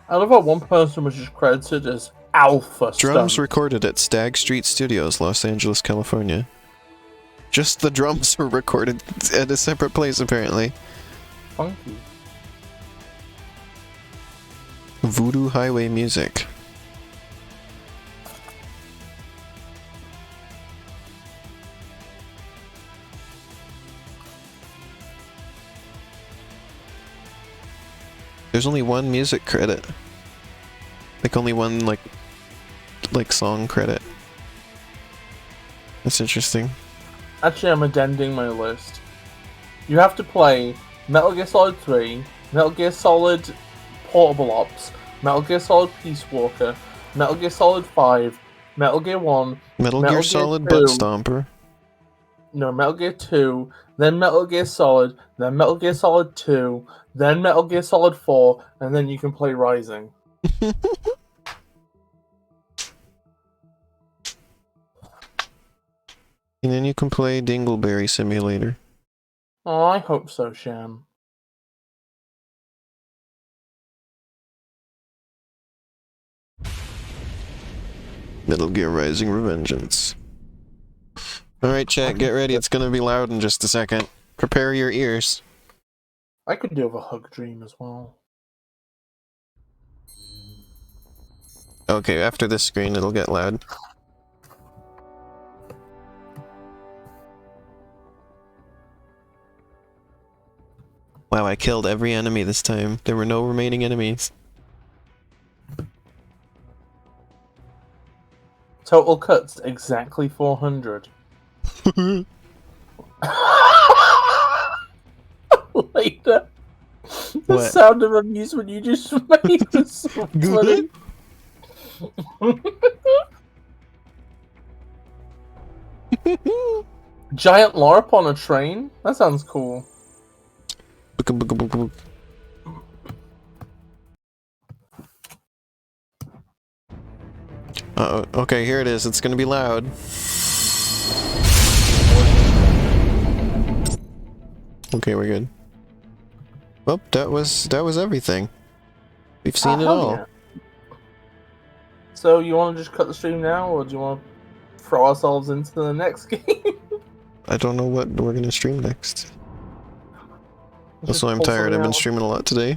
I love how one person was just credited as Alpha Drums Stunt. recorded at Stag Street Studios, Los Angeles, California. Just the drums were recorded at a separate place, apparently. Funky. Voodoo Highway Music. There's only one music credit. Like only one like song credit. That's interesting. Actually, I'm addending my list. You have to play Metal Gear Solid 3, Metal Gear Solid Portable Ops, Metal Gear Solid Peace Walker, Metal Gear Solid 5, Metal Gear 1, Metal Gear Solid 2, Butt Stomper. No, Metal Gear 2, then Metal Gear Solid, then Metal Gear Solid 2, then Metal Gear Solid 4, and then you can play Rising. And then you can play Dingleberry Simulator. Oh, I hope so, Shan. Metal Gear Rising Revengeance. Alright, chat, get ready. It's gonna be loud in just a second. Prepare your ears. I could do with a hug dream as well. Okay, after this screen, it'll get loud. Wow, I killed every enemy this time. There were no remaining enemies. Total cuts, exactly 400. Later. The What? sound of amusement you just made was so funny. Giant LARP on a train? That sounds cool. Uh-oh. Okay, here it is. It's gonna be loud. Okay, we're good. Well, that was everything. We've seen it all. Yeah. So you want to just cut the stream now, or do you want to throw ourselves into the next game? I don't know what we're gonna stream next. Just Also, I'm pull tired. something I've been out. streaming a lot today.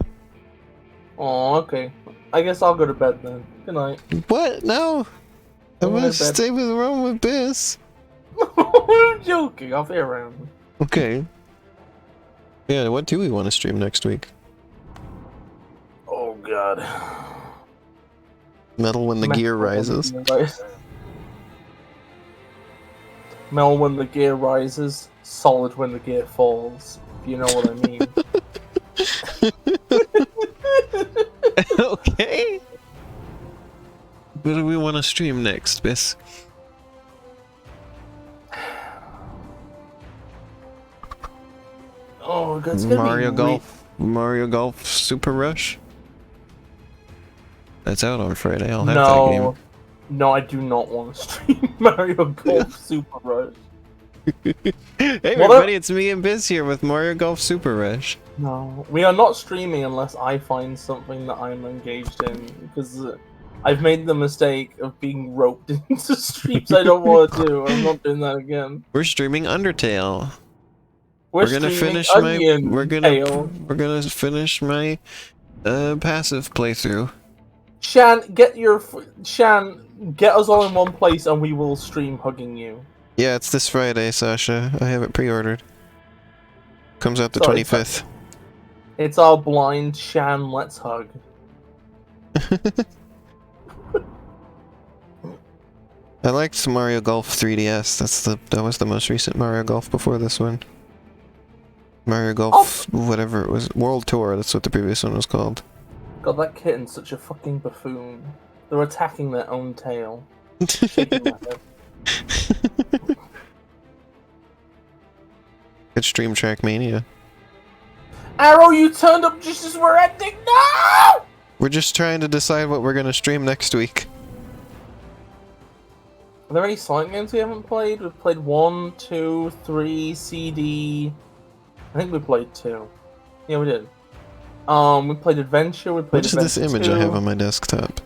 Oh, okay. I guess I'll go to bed then. Good night. What? No! I'm Go gonna to bed. stay with Rome with Biz. I'm joking. I'll be around. Okay. Yeah, what do we want to stream next week? Oh god. Metal when the gear rises. Metal when the gear rises, solid when the gear falls. If you know what I mean. Okay. What do we want to stream next, Bis? Oh, it's gonna Mario be Golf. Mario Golf Super Rush. That's out on Friday. I'll have that game. No, I do not want to stream Mario Golf Super Rush. Hey everybody, it's me and Biz here with Mario Golf Super Rush. No, we are not streaming unless I find something that I'm engaged in, because I've made the mistake of being roped into streams I don't want to do. I'm not doing that again. We're streaming Undertale. We're gonna streaming finish my Onion we're gonna finish my passive playthrough. Shan, get us all in one place and we will stream hugging you. Yeah, it's this Friday, Sasha. I have it pre-ordered. Comes out the Sorry, 25th. It's our blind Shan Let's Hug. I liked Mario Golf 3DS. That was the most recent Mario Golf before this one. Mario Golf, whatever it was, World Tour. That's what the previous one was called. God, that kitten's such a fucking buffoon. They're attacking their own tail. Shaking my head. It's Stream Track Mania. Arrow, you turned up just as we're ending. No! We're just trying to decide what we're gonna stream next week. Are there any Sonic games we haven't played? We've played 1, 2, 3, CD. I think we played 2. Yeah, we did. We played Adventure. We played What is this Adventure image 2. I have on my desktop?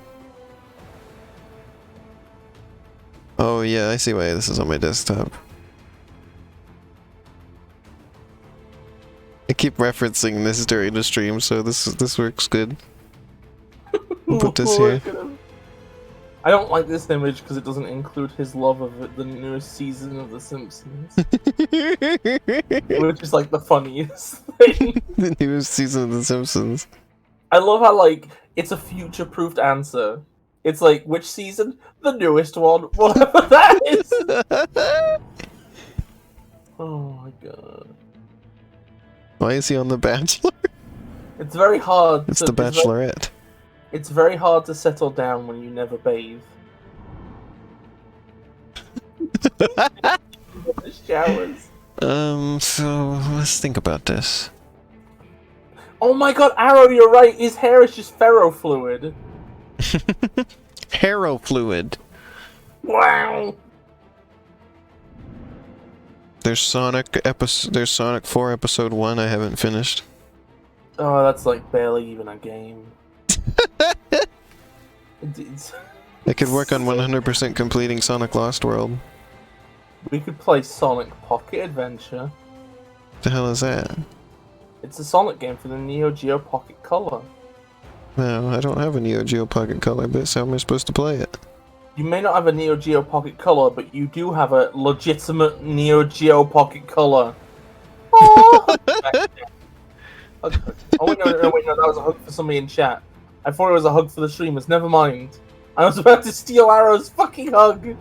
Oh yeah, I see why this is on my desktop. I keep referencing this during the stream, so this works good. I'll put this here. I don't like this image because it doesn't include his love of the newest season of The Simpsons. Which is like the funniest thing. The newest season of The Simpsons. I love how, like, it's a future-proofed answer. It's like, which season? The newest one. Whatever that is. Oh my god. Why is he on The Bachelor? It's very hard. It's The Bachelorette. It's very hard to settle down when you never bathe. The showers. So let's think about this. Oh my god, Arrow, you're right. His hair is just ferrofluid. Harrow fluid. Wow. There's Sonic 4 episode 1 I haven't finished. Oh, that's like barely even a game. It's- I could work on 100% completing Sonic Lost World. We could play Sonic Pocket Adventure. The hell is that? It's a Sonic game for the Neo Geo Pocket Color. No, I don't have a Neo Geo Pocket Color, but how am I supposed to play it? You may not have a Neo Geo Pocket Color, but you do have a legitimate Neo Geo Pocket Color. Oh, oh wait, no, that was a hug for somebody in chat. I thought it was a hug for the streamers. Never mind. I was about to steal Arrow's fucking hug.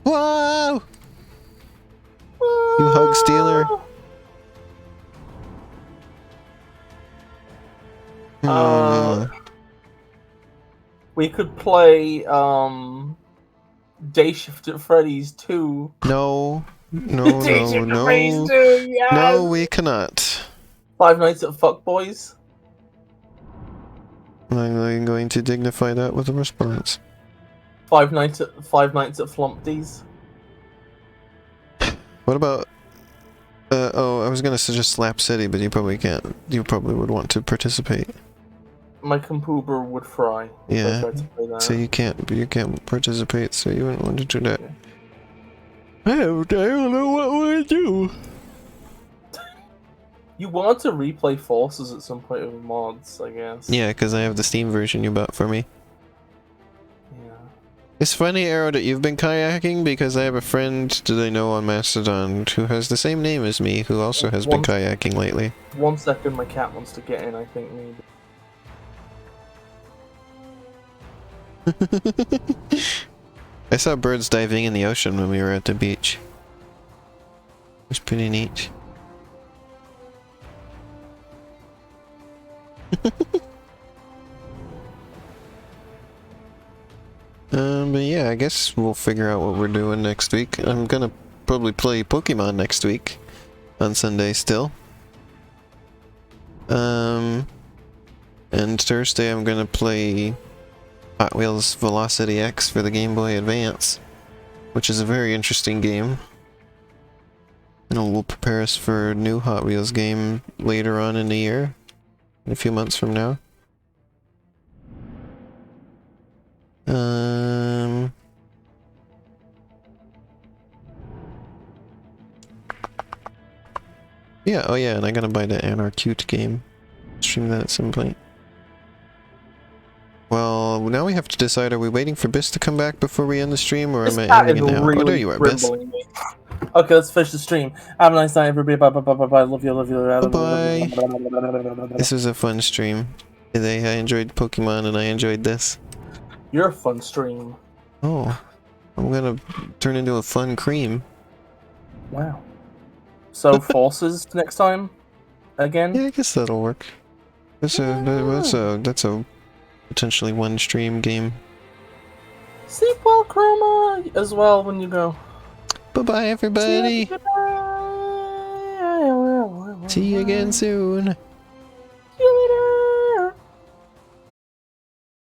Whoa! You hug stealer. We could play Day Shift at Freddy's 2. No, Day Shift at Freddy's 2, yes! no, we cannot. Five Nights at Fuckboys. I'm going to dignify that with a response. Five Nights at Flumpties. What about? I was gonna suggest Slap City, but you probably can't. You probably would want to participate. My computer would fry. If I Yeah. tried to play that. So you can't participate. So you wouldn't want to do that. I don't know what would I do. You want to replay Forces at some point with mods, I guess. Yeah, because I have the Steam version you bought for me. Yeah. It's funny, Arrow, that you've been kayaking because I have a friend that I know on Mastodon who has the same name as me who also has been kayaking lately. 1 second, my cat wants to get in, I think, maybe. I saw birds diving in the ocean when we were at the beach. It was pretty neat. But yeah, I guess we'll figure out what we're doing next week. I'm gonna probably play Pokemon next week on Sunday still. And Thursday I'm gonna play Hot Wheels Velocity X for the Game Boy Advance, which is a very interesting game. And it will prepare us for a new Hot Wheels game later on in the year, in a few months from now. Yeah, oh yeah, and I gotta buy the Anarcute game. Stream that at some point. Well, now we have to decide, are we waiting for Bis to come back before we end the stream, or am I ending it now? Really Oh, there you are, Bis. me. Okay, let's finish the stream. Have a nice night, everybody. Bye, bye, bye, bye, bye. Love you, love you. Bye-bye. This was a fun stream. Today I enjoyed Pokemon and I enjoyed this. You're a fun stream. Oh, I'm gonna turn into a fun cream. Wow. So, Forces next time? Again? Yeah, I guess that'll work. That's a potentially one stream game. Sleep well, Chroma, as well when you go. Bye-bye, everybody! See you again soon!